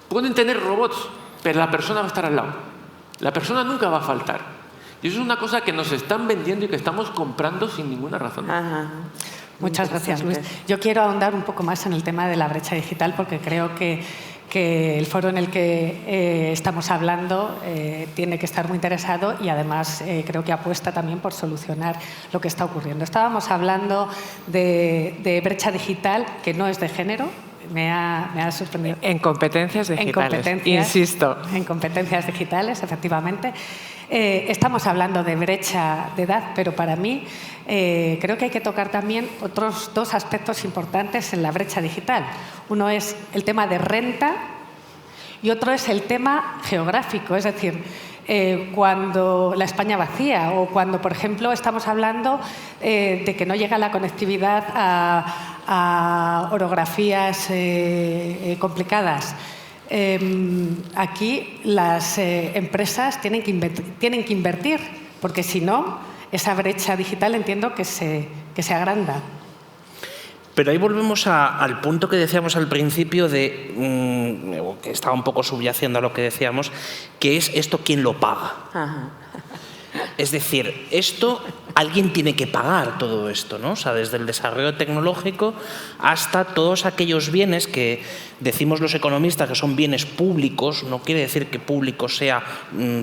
Pueden tener robots, pero la persona va a estar al lado. La persona nunca va a faltar. Y eso es una cosa que nos están vendiendo y que estamos comprando sin ninguna razón. Ajá. Muchas gracias, Luis. Yo quiero ahondar un poco más en el tema de la brecha digital porque creo que el foro en el que estamos hablando tiene que estar muy interesado y además creo que apuesta también por solucionar lo que está ocurriendo. Estábamos hablando de brecha digital que no es de género. Me ha sorprendido. En competencias digitales, insisto. En competencias digitales, efectivamente. Estamos hablando de brecha de edad, pero para mí creo que hay que tocar también otros dos aspectos importantes en la brecha digital. Uno es el tema de renta y otro es el tema geográfico, es decir, cuando la España vacía o cuando, por ejemplo, estamos hablando de que no llega la conectividad a orografías complicadas. Aquí las empresas tienen que invertir, porque si no, esa brecha digital entiendo que se agranda. Pero ahí volvemos al punto que decíamos al principio, que estaba un poco subyaciendo a lo que decíamos, que es esto quién lo paga. Ajá. Es decir, esto alguien tiene que pagar todo esto, ¿no? O sea, desde el desarrollo tecnológico hasta todos aquellos bienes que decimos los economistas que son bienes públicos. No quiere decir que público sea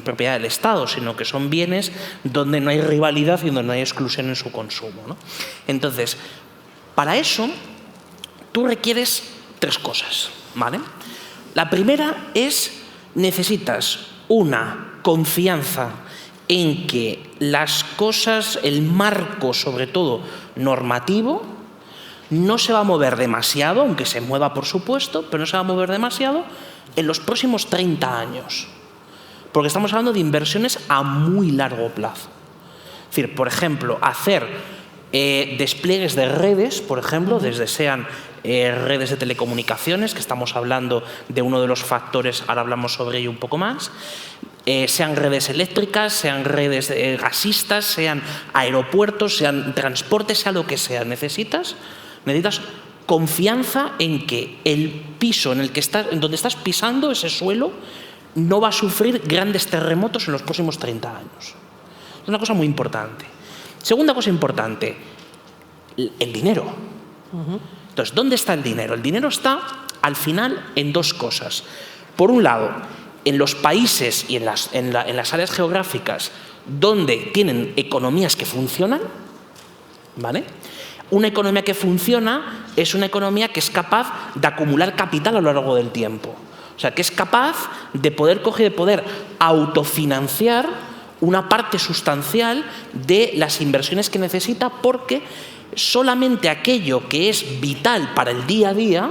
propiedad del Estado, sino que son bienes donde no hay rivalidad y donde no hay exclusión en su consumo, ¿no? Entonces, para eso tú requieres tres cosas, ¿vale? La primera es necesitas una confianza en que las cosas, el marco sobre todo normativo, no se va a mover demasiado, aunque se mueva por supuesto, pero no se va a mover demasiado en los próximos 30 años. Porque estamos hablando de inversiones a muy largo plazo. Es decir, por ejemplo, hacer despliegues de redes, por ejemplo, desde sean redes de telecomunicaciones, que estamos hablando de uno de los factores, ahora hablamos sobre ello un poco más, sean redes eléctricas, sean redes gasistas, sean aeropuertos, sean transportes, sea lo que sea. Necesitas confianza en que el piso en donde estás pisando, ese suelo, no va a sufrir grandes terremotos en los próximos 30 años. Es una cosa muy importante. Segunda cosa importante, el dinero. Entonces, ¿dónde está el dinero? El dinero está, al final, en dos cosas. Por un lado, en los países y en las áreas geográficas donde tienen economías que funcionan, ¿vale? Una economía que funciona es una economía que es capaz de acumular capital a lo largo del tiempo. O sea, que es capaz de poder coger, de poder autofinanciar una parte sustancial de las inversiones que necesita, porque solamente aquello que es vital para el día a día,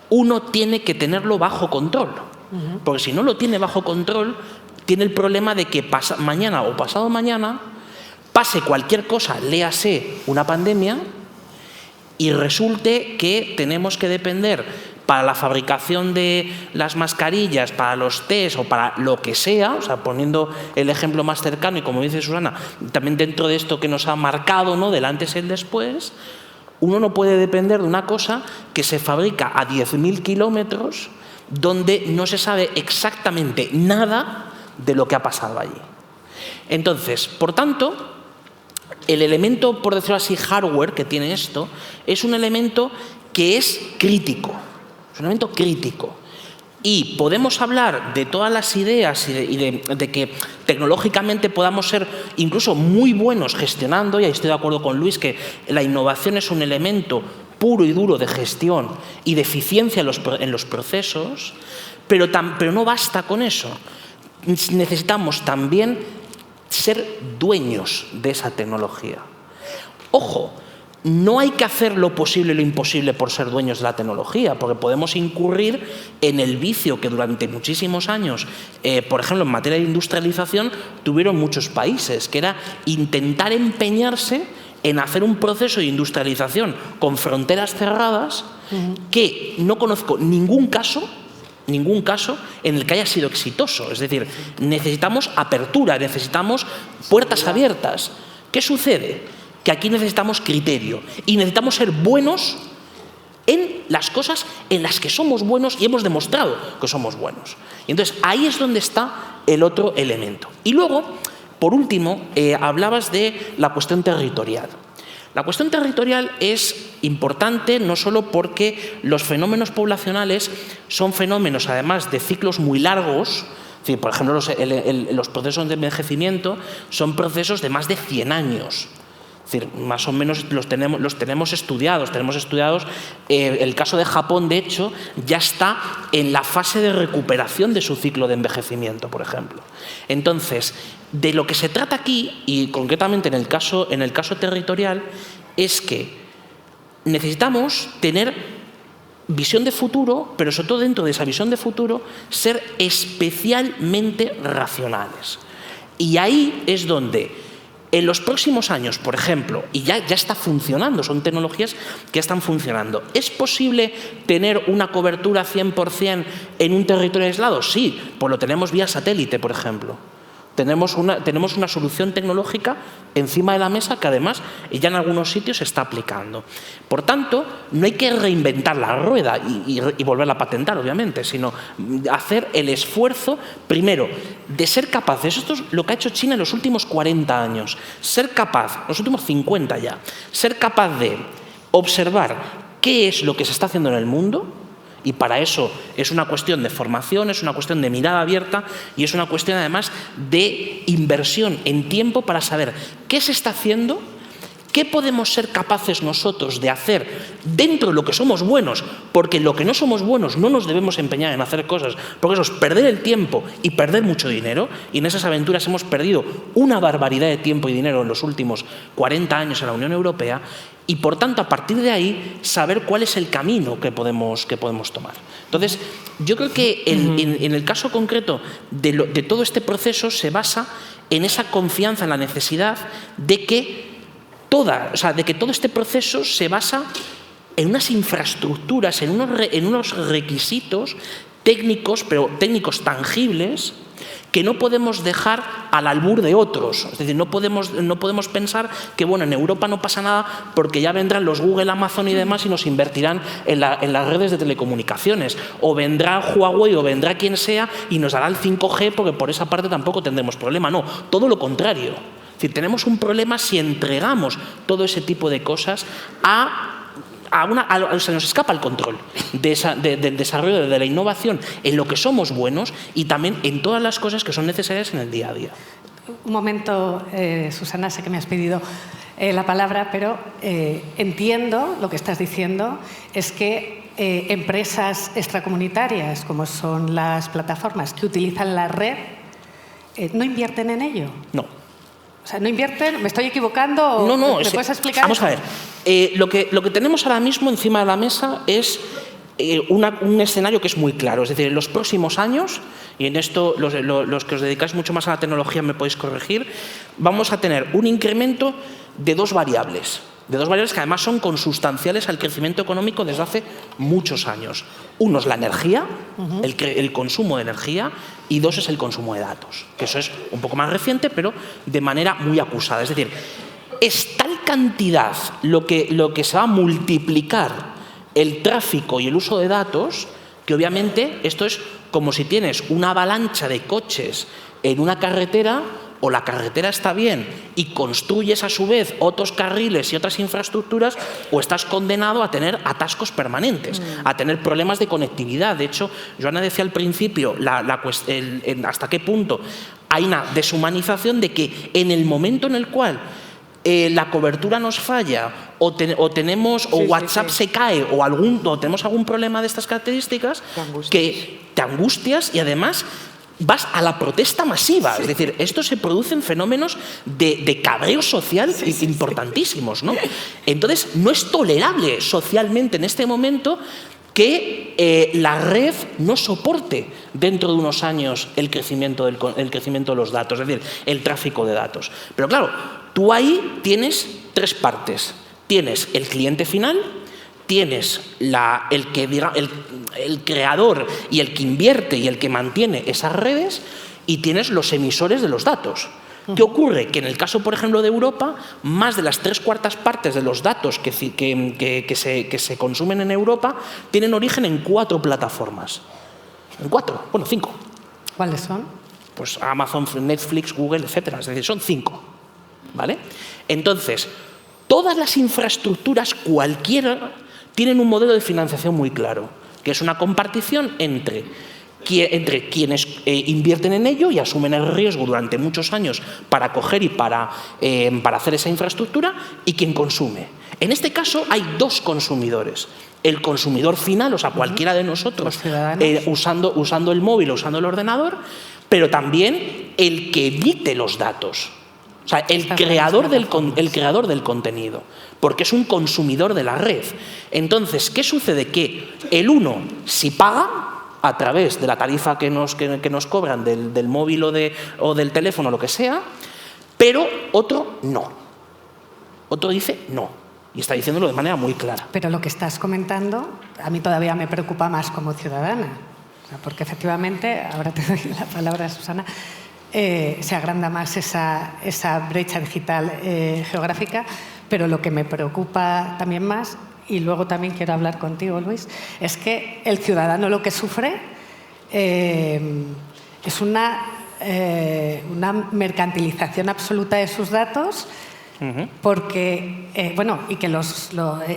uno tiene que tenerlo bajo control. Porque si no lo tiene bajo control, tiene el problema de que mañana o pasado mañana pase cualquier cosa, léase una pandemia, y resulte que tenemos que depender para la fabricación de las mascarillas, para los test o para lo que sea, o sea, poniendo el ejemplo más cercano y como dice Susana, también dentro de esto que nos ha marcado, ¿no?, del antes y el después, uno no puede depender de una cosa que se fabrica a 10.000 kilómetros donde no se sabe exactamente nada de lo que ha pasado allí. Entonces, por tanto, el elemento, por decirlo así, hardware que tiene esto, es un elemento que es crítico. Es un elemento crítico. Y podemos hablar de todas las ideas y de que tecnológicamente podamos ser incluso muy buenos gestionando, y ahí estoy de acuerdo con Luis, que la innovación es un elemento puro y duro de gestión y de eficiencia en los procesos, pero no basta con eso. Necesitamos también ser dueños de esa tecnología. Ojo, no hay que hacer lo posible y lo imposible por ser dueños de la tecnología, porque podemos incurrir en el vicio que durante muchísimos años, por ejemplo, en materia de industrialización, tuvieron muchos países, que era intentar empeñarse en hacer un proceso de industrialización con fronteras cerradas, que no conozco ningún caso en el que haya sido exitoso. Es decir, necesitamos apertura, necesitamos puertas abiertas. ¿Qué sucede? Que aquí necesitamos criterio y necesitamos ser buenos en las cosas en las que somos buenos y hemos demostrado que somos buenos. Y entonces ahí es donde está el otro elemento. Y luego, por último, hablabas de la cuestión territorial. La cuestión territorial es importante no solo porque los fenómenos poblacionales son fenómenos, además, de ciclos muy largos. Por ejemplo, los procesos de envejecimiento son procesos de más de 100 años. Es decir, más o menos los tenemos estudiados. El caso de Japón, de hecho, ya está en la fase de recuperación de su ciclo de envejecimiento, por ejemplo. Entonces, de lo que se trata aquí, y concretamente en el caso territorial, es que necesitamos tener visión de futuro, pero sobre todo dentro de esa visión de futuro, ser especialmente racionales. Y ahí es donde en los próximos años, por ejemplo, y ya está funcionando, son tecnologías que ya están funcionando, ¿es posible tener una cobertura 100% en un territorio aislado? Sí, pues lo tenemos vía satélite, por ejemplo. Tenemos una solución tecnológica encima de la mesa que además ya en algunos sitios se está aplicando. Por tanto, no hay que reinventar la rueda y volverla a patentar, obviamente, sino hacer el esfuerzo, primero, de ser capaces, esto es lo que ha hecho China en los últimos 40 años, ser capaz, los últimos 50 ya, ser capaz de observar qué es lo que se está haciendo en el mundo. Y para eso es una cuestión de formación, es una cuestión de mirada abierta y es una cuestión además de inversión en tiempo para saber qué se está haciendo, qué podemos ser capaces nosotros de hacer dentro de lo que somos buenos, porque en lo que no somos buenos no nos debemos empeñar en hacer cosas, porque eso es perder el tiempo y perder mucho dinero, y en esas aventuras hemos perdido una barbaridad de tiempo y dinero en los últimos 40 años en la Unión Europea. Y, por tanto, a partir de ahí, saber cuál es el camino que podemos tomar. Entonces, yo creo que en el caso concreto de todo este proceso se basa en esa confianza, en la necesidad de que todo este proceso se basa en unas infraestructuras, en unos requisitos técnicos, pero técnicos tangibles, que no podemos dejar al albur de otros. Es decir, no podemos pensar que en Europa no pasa nada porque ya vendrán los Google, Amazon y demás y nos invertirán en las redes de telecomunicaciones. O vendrá Huawei o vendrá quien sea y nos dará el 5G porque por esa parte tampoco tendremos problema. No, todo lo contrario. Es decir, tenemos un problema si entregamos todo ese tipo de cosas se nos escapa el control del desarrollo, de la innovación en lo que somos buenos y también en todas las cosas que son necesarias en el día a día. Un momento, Susana, sé que me has pedido la palabra, pero entiendo lo que estás diciendo, es que empresas extracomunitarias, como son las plataformas que utilizan la red, no invierten en ello. No. O sea, ¿no invierten? ¿Me estoy equivocando? No. ¿Me puedes explicar? Vamos a ver. Lo que tenemos ahora mismo encima de la mesa es un escenario que es muy claro. Es decir, en los próximos años, y en esto los que os dedicáis mucho más a la tecnología me podéis corregir, vamos a tener un incremento de dos variables que además son consustanciales al crecimiento económico desde hace muchos años. Uno es la energía, el consumo de energía, y dos es el consumo de datos, que eso es un poco más reciente, pero de manera muy acusada. Es decir, es tal cantidad lo que se va a multiplicar el tráfico y el uso de datos, que obviamente esto es como si tienes una avalancha de coches en una carretera, o la carretera está bien y construyes a su vez otros carriles y otras infraestructuras, o estás condenado a tener atascos permanentes, a tener problemas de conectividad. De hecho, Joana decía al principio hasta qué punto hay una deshumanización de que en el momento en el cual la cobertura nos falla o WhatsApp se cae o tenemos algún problema de estas características, que te angustias y además vas a la protesta masiva. Es decir, esto se producen fenómenos de cabreo social importantísimos, ¿no? Entonces, no es tolerable socialmente en este momento que la red no soporte dentro de unos años el crecimiento de los datos, es decir, el tráfico de datos. Pero claro, tú ahí tienes tres partes. Tienes el cliente final, tienes el creador y el que invierte y el que mantiene esas redes, y tienes los emisores de los datos. ¿Qué ocurre? Que en el caso, por ejemplo, de Europa, más de las 3/4 partes de los datos que se consumen en Europa tienen origen en 4 plataformas. En 4, 5. ¿Cuáles son? Pues Amazon, Netflix, Google, etcétera. Es decir, son 5. ¿Vale? Entonces, Todas las infraestructuras, cualquiera, tienen un modelo de financiación muy claro, que es una compartición entre quienes invierten en ello y asumen el riesgo durante muchos años para coger y para hacer esa infraestructura, y quien consume. En este caso hay dos consumidores. El consumidor final, o sea, cualquiera de nosotros, usando el móvil o usando el ordenador, pero también el que emite los datos. O sea, el creador del contenido, porque es un consumidor de la red. Entonces, ¿qué sucede? Que el uno, si paga a través de la tarifa que nos cobran del móvil o del teléfono, lo que sea, pero otro no. Otro dice no. Y está diciéndolo de manera muy clara. Pero lo que estás comentando a mí todavía me preocupa más como ciudadana. O sea, porque efectivamente, ahora te doy la palabra, Susana, se agranda más esa brecha digital geográfica, pero lo que me preocupa también más, y luego también quiero hablar contigo, Luis, es que el ciudadano lo que sufre es una mercantilización absoluta de sus datos, porque, y que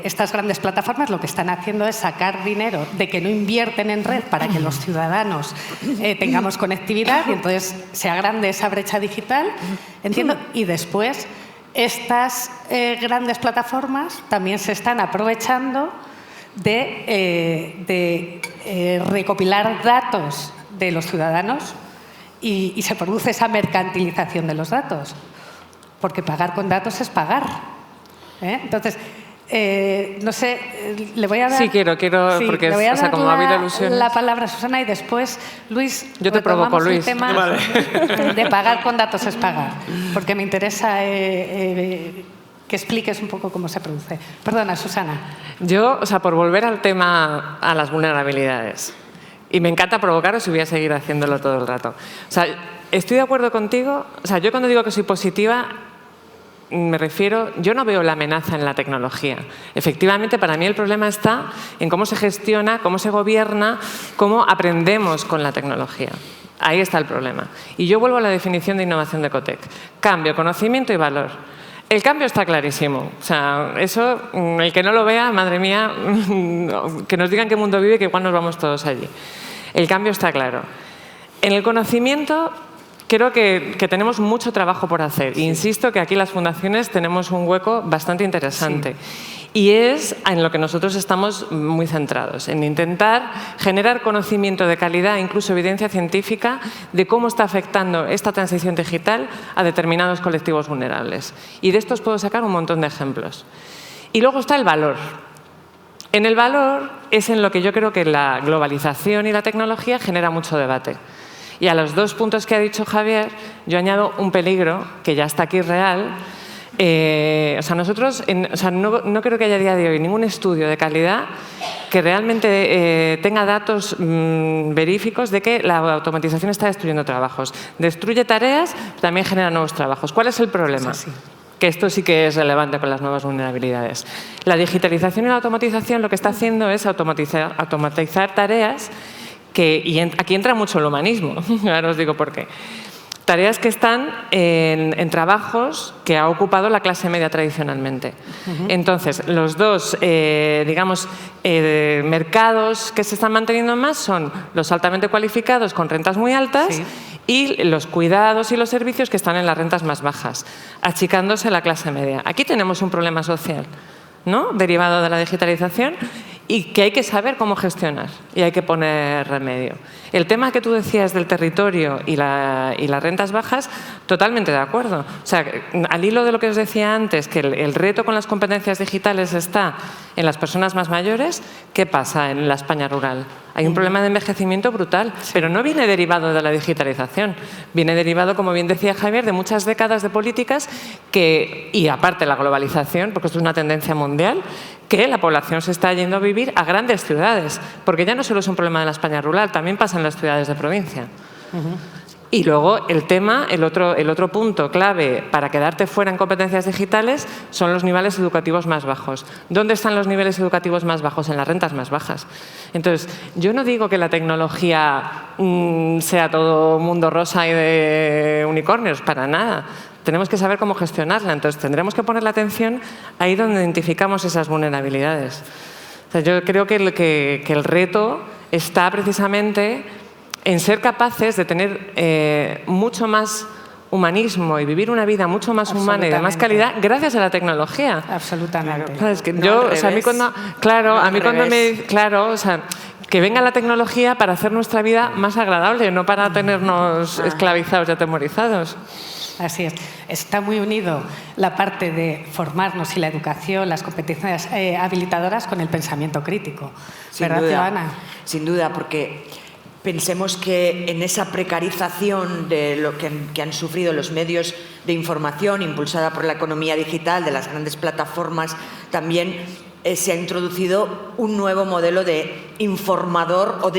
estas grandes plataformas lo que están haciendo es sacar dinero de que no invierten en red para que los ciudadanos tengamos conectividad, y entonces se agrande esa brecha digital, entiendo, y después estas grandes plataformas también se están aprovechando de recopilar datos de los ciudadanos y se produce esa mercantilización de los datos. Porque pagar con datos es pagar. Entonces, no sé, le voy a dar... Sí, quiero, porque le voy a dar como ha habido alusiones... la palabra a Susana, y después, Luis, yo te provoco, Luis. El tema de pagar con datos es pagar, porque me interesa que expliques un poco cómo se produce. Perdona, Susana. Yo, por volver al tema, a las vulnerabilidades, y me encanta provocaros y voy a seguir haciéndolo todo el rato. Estoy de acuerdo contigo. Yo cuando digo que soy positiva, me refiero, yo no veo la amenaza en la tecnología. Efectivamente, para mí el problema está en cómo se gestiona, cómo se gobierna, cómo aprendemos con la tecnología. Ahí está el problema. Y yo vuelvo a la definición de innovación de Ecotec. Cambio, conocimiento y valor. El cambio está clarísimo. Eso, el que no lo vea, madre mía, que nos digan qué mundo vive, que igual nos vamos todos allí. El cambio está claro. En el conocimiento, creo que tenemos mucho trabajo por hacer. Sí. Insisto que aquí las fundaciones tenemos un hueco bastante interesante. Sí. Y es en lo que nosotros estamos muy centrados, en intentar generar conocimiento de calidad, incluso evidencia científica, de cómo está afectando esta transición digital a determinados colectivos vulnerables. Y de esto os puedo sacar un montón de ejemplos. Y luego está el valor. En el valor es en lo que yo creo que la globalización y la tecnología genera mucho debate. Y a los dos puntos que ha dicho Javier, yo añado un peligro que ya está aquí real. Nosotros, no creo que haya a día de hoy ningún estudio de calidad que realmente tenga datos veríficos de que la automatización está destruyendo trabajos. Destruye tareas, pero también genera nuevos trabajos. ¿Cuál es el problema? Sí. Que esto sí que es relevante con las nuevas vulnerabilidades. La digitalización y la automatización lo que está haciendo es automatizar tareas y aquí entra mucho el humanismo. Ahora os digo por qué. Tareas que están en trabajos que ha ocupado la clase media tradicionalmente. Entonces, los dos, mercados que se están manteniendo más son los altamente cualificados con rentas muy altas y los cuidados y los servicios que están en las rentas más bajas, achicándose la clase media. Aquí tenemos un problema social, ¿no?, derivado de la digitalización, y que hay que saber cómo gestionar y hay que poner remedio. El tema que tú decías del territorio y las rentas bajas, totalmente de acuerdo. Al hilo de lo que os decía antes, que el reto con las competencias digitales está en las personas más mayores, ¿qué pasa en la España rural? Hay un problema de envejecimiento brutal, pero no viene derivado de la digitalización. Viene derivado, como bien decía Javier, de muchas décadas de políticas y aparte la globalización, porque esto es una tendencia mundial, que la población se está yendo a vivir a grandes ciudades, porque ya no solo es un problema de la España rural, también pasa en las ciudades de provincia. Y luego el otro punto clave para quedarte fuera en competencias digitales son los niveles educativos más bajos. ¿Dónde están los niveles educativos más bajos? En las rentas más bajas. Entonces, yo no digo que la tecnología sea todo mundo rosa y de unicornios, para nada. tenemos que saber cómo gestionarla. Entonces, tendremos que poner la atención ahí donde identificamos esas vulnerabilidades. O sea, yo creo que el reto está precisamente en ser capaces de tener mucho más humanismo y vivir una vida mucho más humana y de más calidad gracias a la tecnología. Absolutamente. ¿Sabes? Que yo, o sea, a mí cuando, que venga la tecnología para hacer nuestra vida más agradable, no para tenernos esclavizados y atemorizados. Así es. Está muy unido la parte de formarnos y la educación, las competencias habilitadoras con el pensamiento crítico. ¿Verdad, Joana? Sin duda, porque pensemos que en esa precarización de lo que han sufrido los medios de información impulsada por la economía digital, de las grandes plataformas, también se ha introducido un nuevo modelo de informador o,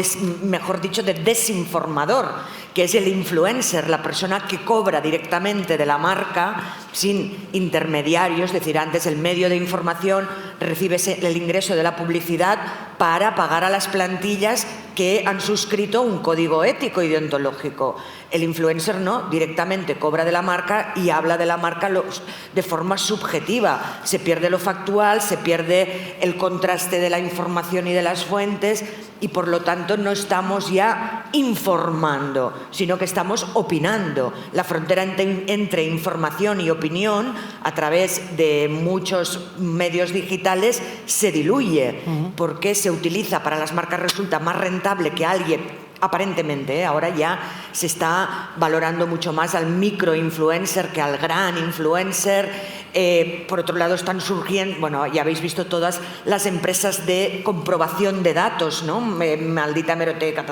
mejor dicho, de desinformador, que es el influencer, la persona que cobra directamente de la marca sin intermediarios. Es decir, antes el medio de información recibe el ingreso de la publicidad para pagar a las plantillas que han suscrito un código ético y deontológico. El influencer no, directamente cobra de la marca y habla de la marca de forma subjetiva. Se pierde lo factual, se pierde el contraste de la información y de las fuentes, y por lo tanto no estamos ya informando, sino que estamos opinando. La frontera entre información y opinión a través de muchos medios digitales se diluye, porque se utiliza, para las marcas resulta más rentable que alguien, aparentemente, ahora ya se está valorando mucho más al microinfluencer que al gran influencer. Por otro lado, están surgiendo, bueno, ya habéis visto todas las empresas de comprobación de datos, ¿no? Maldita hemeroteca,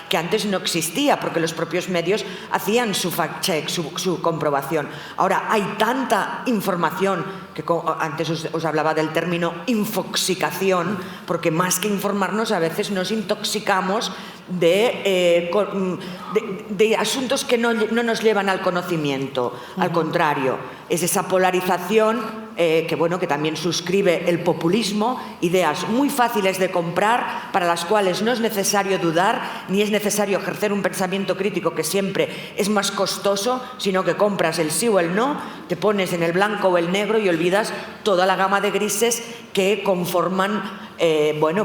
que antes no existía porque los propios medios hacían su fact-check, su comprobación. Ahora hay tanta información que antes os hablaba del término infoxicación, porque más que informarnos a veces nos intoxicamos de asuntos que no nos llevan al conocimiento. Al contrario, es esa polarización que también suscribe el populismo, ideas muy fáciles de comprar, para las cuales no es necesario dudar, ni es necesario ejercer un pensamiento crítico, que siempre es más costoso, sino que compras el sí o el no, te pones en el blanco o el negro y olvidas toda la gama de grises que conforman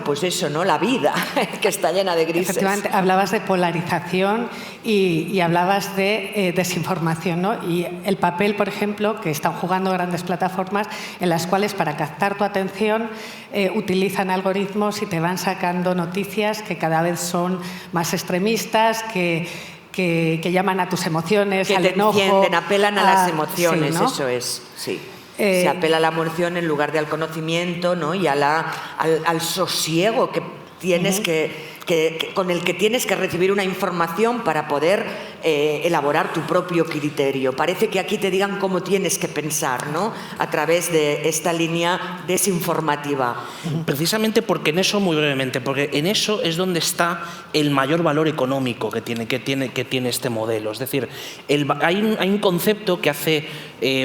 pues eso, ¿no? La vida, que está llena de grises. Efectivamente, hablabas de polarización y hablabas de desinformación, ¿no? Y el papel, por ejemplo, que están jugando grandes plataformas en las cuales, para captar tu atención, utilizan algoritmos y te van sacando noticias que cada vez son más extremistas, que llaman a tus emociones, que al te enojo. encienden, apelan a las emociones, sí, ¿no? eso es, sí. Se apela a la emoción en lugar de al conocimiento, ¿no? Y al sosiego que tienes con el que tienes que recibir una información para poder elaborar tu propio criterio. Parece que aquí te digan cómo tienes que pensar, ¿no? A través de esta línea desinformativa. Precisamente porque en eso, muy brevemente, porque en eso es donde está el mayor valor económico que tiene este modelo. Es decir, hay un concepto que hace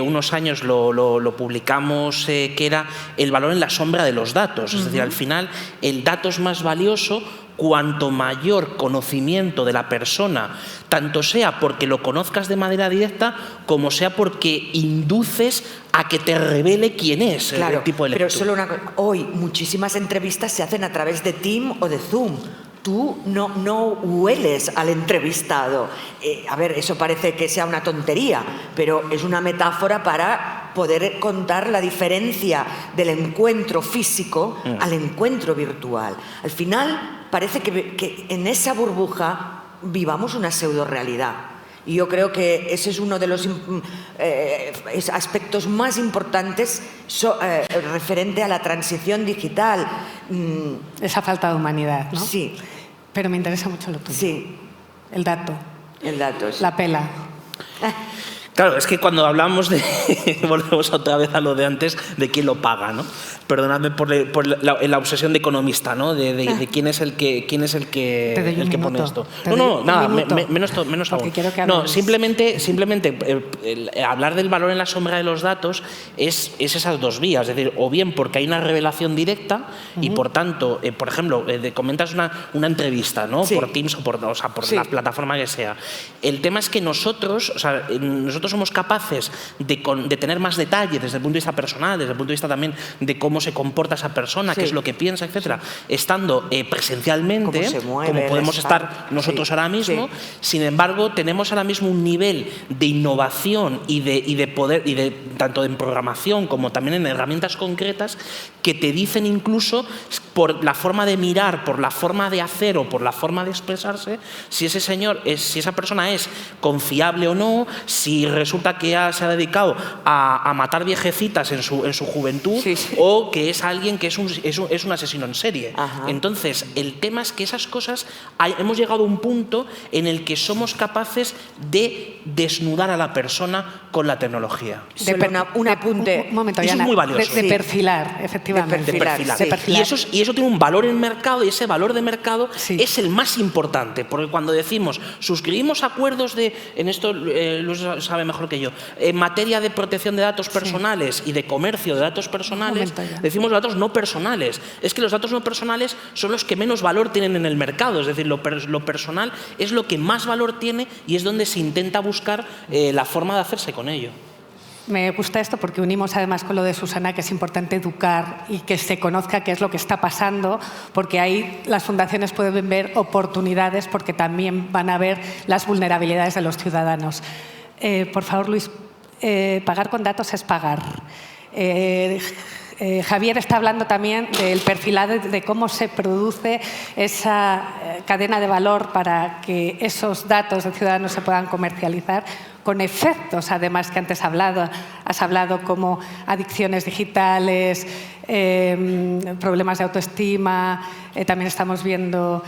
unos años lo publicamos, que era el valor en la sombra de los datos. Es decir, al final el dato es más valioso cuanto mayor conocimiento de la persona, tanto sea porque lo conozcas de manera directa, como sea porque induces a que te revele quién es, claro, el tipo de lectura. Pero solo una cosa, hoy muchísimas entrevistas se hacen a través de Teams o de Zoom. Tú no hueles al entrevistado. A ver, eso parece que sea una tontería, pero es una metáfora para poder contar la diferencia del encuentro físico al encuentro virtual. Al final, parece que en esa burbuja vivamos una pseudo-realidad. Y yo creo que ese es uno de los aspectos más importantes referente a la transición digital. Esa falta de humanidad, ¿no? Sí. Pero me interesa mucho lo tuyo. Sí. El dato. El dato. Sí. La pela. Claro, es que cuando hablamos de... volvemos otra vez a lo de antes, de quién lo paga, ¿no? Perdonadme por la obsesión de economista, ¿no? De quién es el que pone esto. Menos aún. No, simplemente hablar del valor en la sombra de los datos es esas dos vías. Es decir, o bien porque hay una revelación directa y, por tanto, por ejemplo, comentas una entrevista, ¿no? Sí. Por Teams o por la plataforma que sea. El tema es que nosotros nosotros somos capaces de tener más detalle desde el punto de vista personal, desde el punto de vista también de cómo se comporta esa persona, qué es lo que piensa, etcétera, estando presencialmente, como podemos estar nosotros ahora mismo. Sin embargo, tenemos ahora mismo un nivel de innovación y de poder, tanto en programación como también en herramientas concretas, que te dicen incluso por la forma de mirar, por la forma de hacer o por la forma de expresarse, si esa persona es confiable o no, si resulta que se ha dedicado a matar viejecitas en su juventud, o que es alguien que es un asesino en serie. Entonces, el tema es que esas cosas, hemos llegado a un punto en el que somos capaces de desnudar a la persona con la tecnología. Un apunte. Un momento, eso Yana, es muy valioso. de perfilar, efectivamente. De perfilar. Y eso tiene un valor en mercado, y ese valor de mercado es el más importante, porque cuando decimos suscribimos acuerdos en esto lo sabe mejor que yo, en materia de protección de datos personales y de comercio de datos personales, decimos datos no personales. Es que los datos no personales son los que menos valor tienen en el mercado, es decir, lo personal es lo que más valor tiene y es donde se intenta buscar la forma de hacerse con ello. Me gusta esto porque unimos además con lo de Susana, que es importante educar y que se conozca qué es lo que está pasando, porque ahí las fundaciones pueden ver oportunidades, porque también van a ver las vulnerabilidades de los ciudadanos. Por favor, Luis, pagar con datos es pagar. Javier está hablando también del perfilado, de cómo se produce esa cadena de valor para que esos datos de ciudadanos se puedan comercializar, con efectos, además, que antes has hablado, como adicciones digitales, problemas de autoestima, también estamos viendo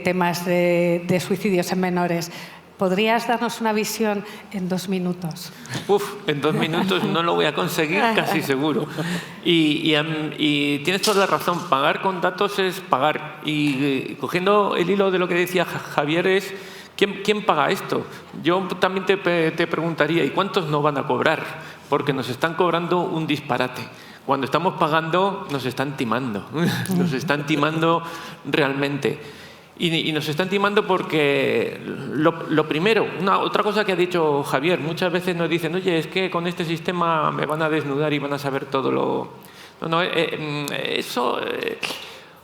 temas de suicidios en menores. ¿Podrías darnos una visión en 2 minutos? En 2 minutos no lo voy a conseguir, casi seguro. Y tienes toda la razón, pagar con datos es pagar. Y cogiendo el hilo de lo que decía Javier es, ¿quién paga esto? Yo también te preguntaría, ¿y cuántos no van a cobrar? Porque nos están cobrando un disparate. Cuando estamos pagando, nos están timando. Nos están timando realmente. Y nos están timando porque lo primero, otra cosa que ha dicho Javier, muchas veces nos dicen, oye, es que con este sistema me van a desnudar y van a saber todo lo...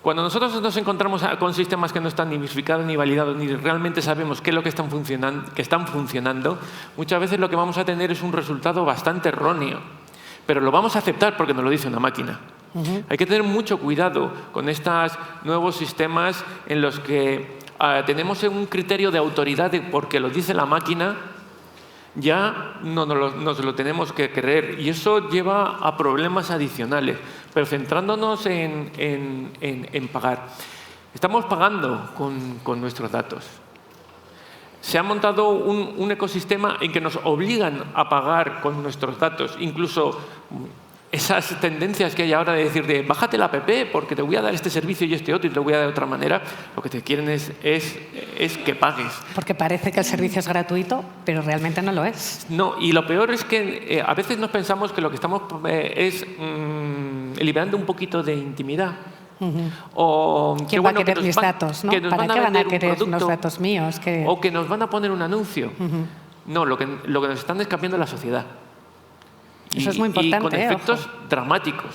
Cuando nosotros nos encontramos con sistemas que no están ni verificados ni validados, ni realmente sabemos qué es lo que están funcionando, muchas veces lo que vamos a tener es un resultado bastante erróneo. Pero lo vamos a aceptar porque nos lo dice una máquina. Hay que tener mucho cuidado con estos nuevos sistemas en los que tenemos un criterio de autoridad porque lo dice la máquina, ya no nos lo tenemos que creer. Y eso lleva a problemas adicionales. Pero centrándonos en pagar. Estamos pagando con nuestros datos. Se ha montado un ecosistema en que nos obligan a pagar con nuestros datos, incluso esas tendencias que hay ahora de decir bájate la app porque te voy a dar este servicio y este otro y te lo voy a dar de otra manera, lo que te quieren es que pagues. Porque parece que el servicio es gratuito, pero realmente no lo es. No, y lo peor es que a veces nos pensamos que lo que estamos es liberando un poquito de intimidad. O ¿quién va a querer mis datos? ¿No? ¿Para qué van a querer los datos míos? O que nos van a poner un anuncio. No, lo que nos están escapeando es la sociedad. Eso es muy importante. Y con efectos dramáticos.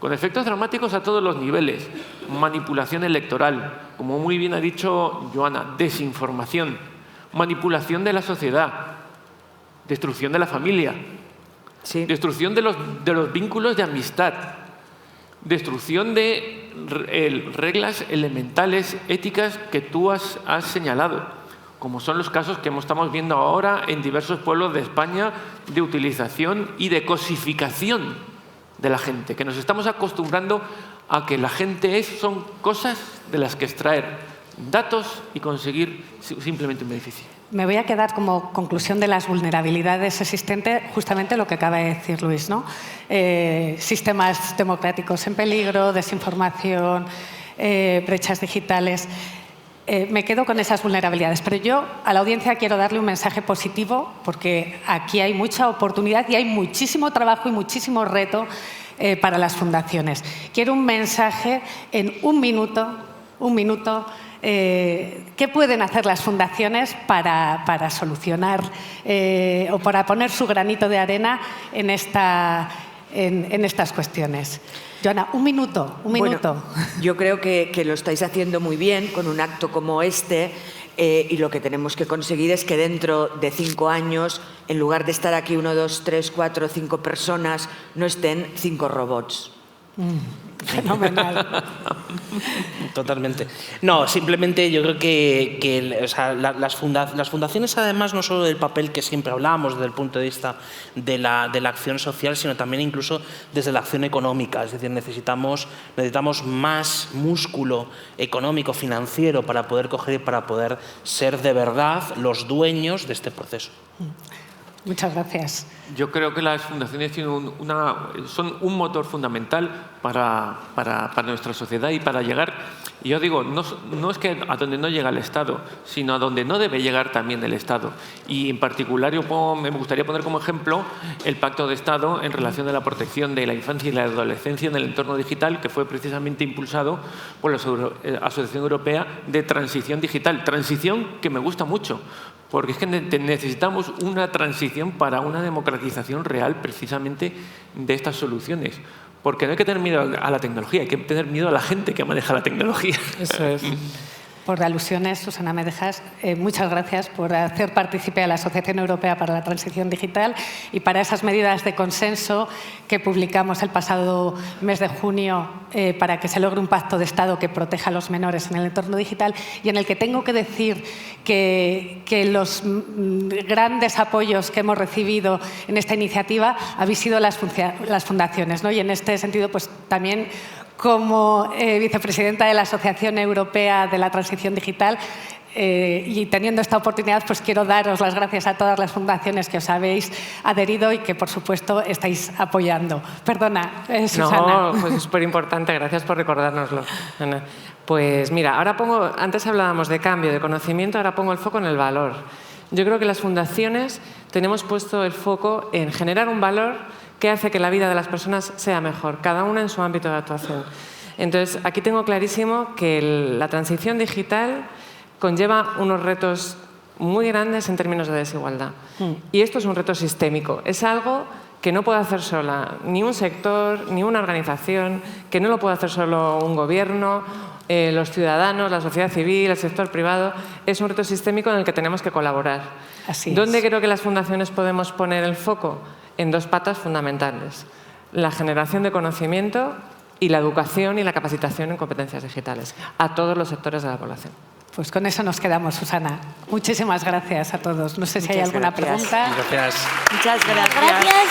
Con efectos dramáticos a todos los niveles. Manipulación electoral. Como muy bien ha dicho Joana, desinformación. Manipulación de la sociedad. Destrucción de la familia. Destrucción de los vínculos de amistad. Destrucción de reglas elementales, éticas que tú has señalado, como son los casos que estamos viendo ahora en diversos pueblos de España de utilización y de cosificación de la gente, que nos estamos acostumbrando a que la gente son cosas de las que extraer datos y conseguir simplemente un beneficio. Me voy a quedar como conclusión de las vulnerabilidades existentes justamente lo que acaba de decir Luis, ¿no? Sistemas democráticos en peligro, desinformación, brechas digitales. Me quedo con esas vulnerabilidades, pero yo a la audiencia quiero darle un mensaje positivo porque aquí hay mucha oportunidad y hay muchísimo trabajo y muchísimo reto para las fundaciones. Quiero un mensaje en un minuto ¿qué pueden hacer las fundaciones para solucionar o para poner su granito de arena en estas cuestiones? Joana, un minuto. Bueno, yo creo que lo estáis haciendo muy bien con un acto como este. Y lo que tenemos que conseguir es que dentro de 5 años, en lugar de estar aquí 1, 2, 3, 4, 5 personas, no estén 5 robots. Fenomenal. Totalmente. No, simplemente yo creo que o sea, las fundaciones, además, no solo del papel que siempre hablamos desde el punto de vista de la acción social, sino también incluso desde la acción económica. Es decir, necesitamos más músculo económico, financiero, para poder coger y para poder ser de verdad los dueños de este proceso. Muchas gracias. Yo creo que las fundaciones tienen son un motor fundamental para nuestra sociedad y para llegar, y yo digo, no es que a donde no llega el Estado, sino a donde no debe llegar también el Estado. Y en particular me gustaría poner como ejemplo el Pacto de Estado en relación a la protección de la infancia y la adolescencia en el entorno digital, que fue precisamente impulsado por la Asociación Europea de Transición Digital. Transición que me gusta mucho, porque es que necesitamos una transición para una democratización real precisamente de estas soluciones. Porque no hay que tener miedo a la tecnología, hay que tener miedo a la gente que maneja la tecnología. Eso es. Por alusiones, Susana Medejas, muchas gracias por hacer partícipe a la Asociación Europea para la Transición Digital y para esas medidas de consenso que publicamos el pasado mes de junio para que se logre un pacto de Estado que proteja a los menores en el entorno digital, y en el que tengo que decir que los grandes apoyos que hemos recibido en esta iniciativa habéis sido las fundaciones, ¿no? Y en este sentido, pues también, como vicepresidenta de la Asociación Europea de la Transición Digital, y teniendo esta oportunidad, pues quiero daros las gracias a todas las fundaciones que os habéis adherido y que, por supuesto, estáis apoyando. Perdona, Susana. No, pues es súper importante. Gracias por recordárnoslo, Ana. Pues mira, antes hablábamos de cambio, de conocimiento, ahora pongo el foco en el valor. Yo creo que las fundaciones tenemos puesto el foco en generar un valor que hace que la vida de las personas sea mejor, cada una en su ámbito de actuación. Entonces, aquí tengo clarísimo que la transición digital conlleva unos retos muy grandes en términos de desigualdad. Y esto es un reto sistémico. Es algo que no puede hacer sola ni un sector, ni una organización, que no lo puede hacer solo un gobierno, los ciudadanos, la sociedad civil, el sector privado. Es un reto sistémico en el que tenemos que colaborar. Así es. ¿Dónde creo que las fundaciones podemos poner el foco? En 2 patas fundamentales: la generación de conocimiento y la educación y la capacitación en competencias digitales a todos los sectores de la población. Pues con eso nos quedamos, Susana. Muchísimas gracias a todos. No sé si hay alguna pregunta. Gracias. Muchas gracias. Gracias.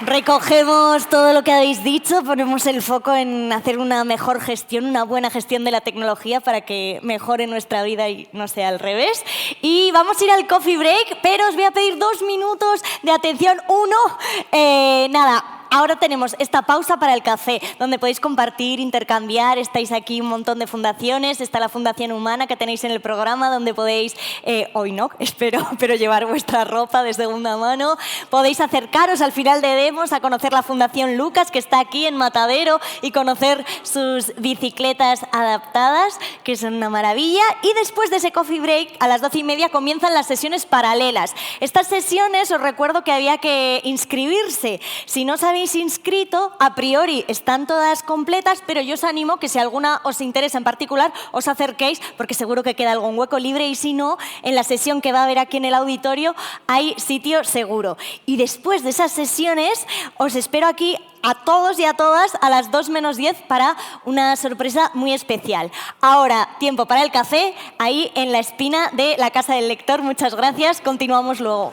Recogemos todo lo que habéis dicho, ponemos el foco en hacer una mejor gestión, una buena gestión de la tecnología para que mejore nuestra vida y no sea al revés. Y vamos a ir al coffee break, pero os voy a pedir 2 minutos de atención. Ahora tenemos esta pausa para el café, donde podéis compartir, intercambiar. Estáis aquí un montón de fundaciones. Está la Fundación Humana que tenéis en el programa, donde podéis, hoy no, espero, pero llevar vuestra ropa de segunda mano. Podéis acercaros al final de Demos a conocer la Fundación Lucas, que está aquí en Matadero, y conocer sus bicicletas adaptadas, que son una maravilla. Y después de ese coffee break, a las 12:30, comienzan las sesiones paralelas. Estas sesiones, os recuerdo que había que inscribirse. Si no os habéis inscrito, a priori están todas completas, pero yo os animo que si alguna os interesa en particular, os acerquéis, porque seguro que queda algún hueco libre, y si no, en la sesión que va a haber aquí en el auditorio hay sitio seguro. Y después de esas sesiones, os espero aquí a todos y a todas a las 2:10 para una sorpresa muy especial. Ahora, tiempo para el café, ahí en la esquina de la Casa del Lector. Muchas gracias, continuamos luego.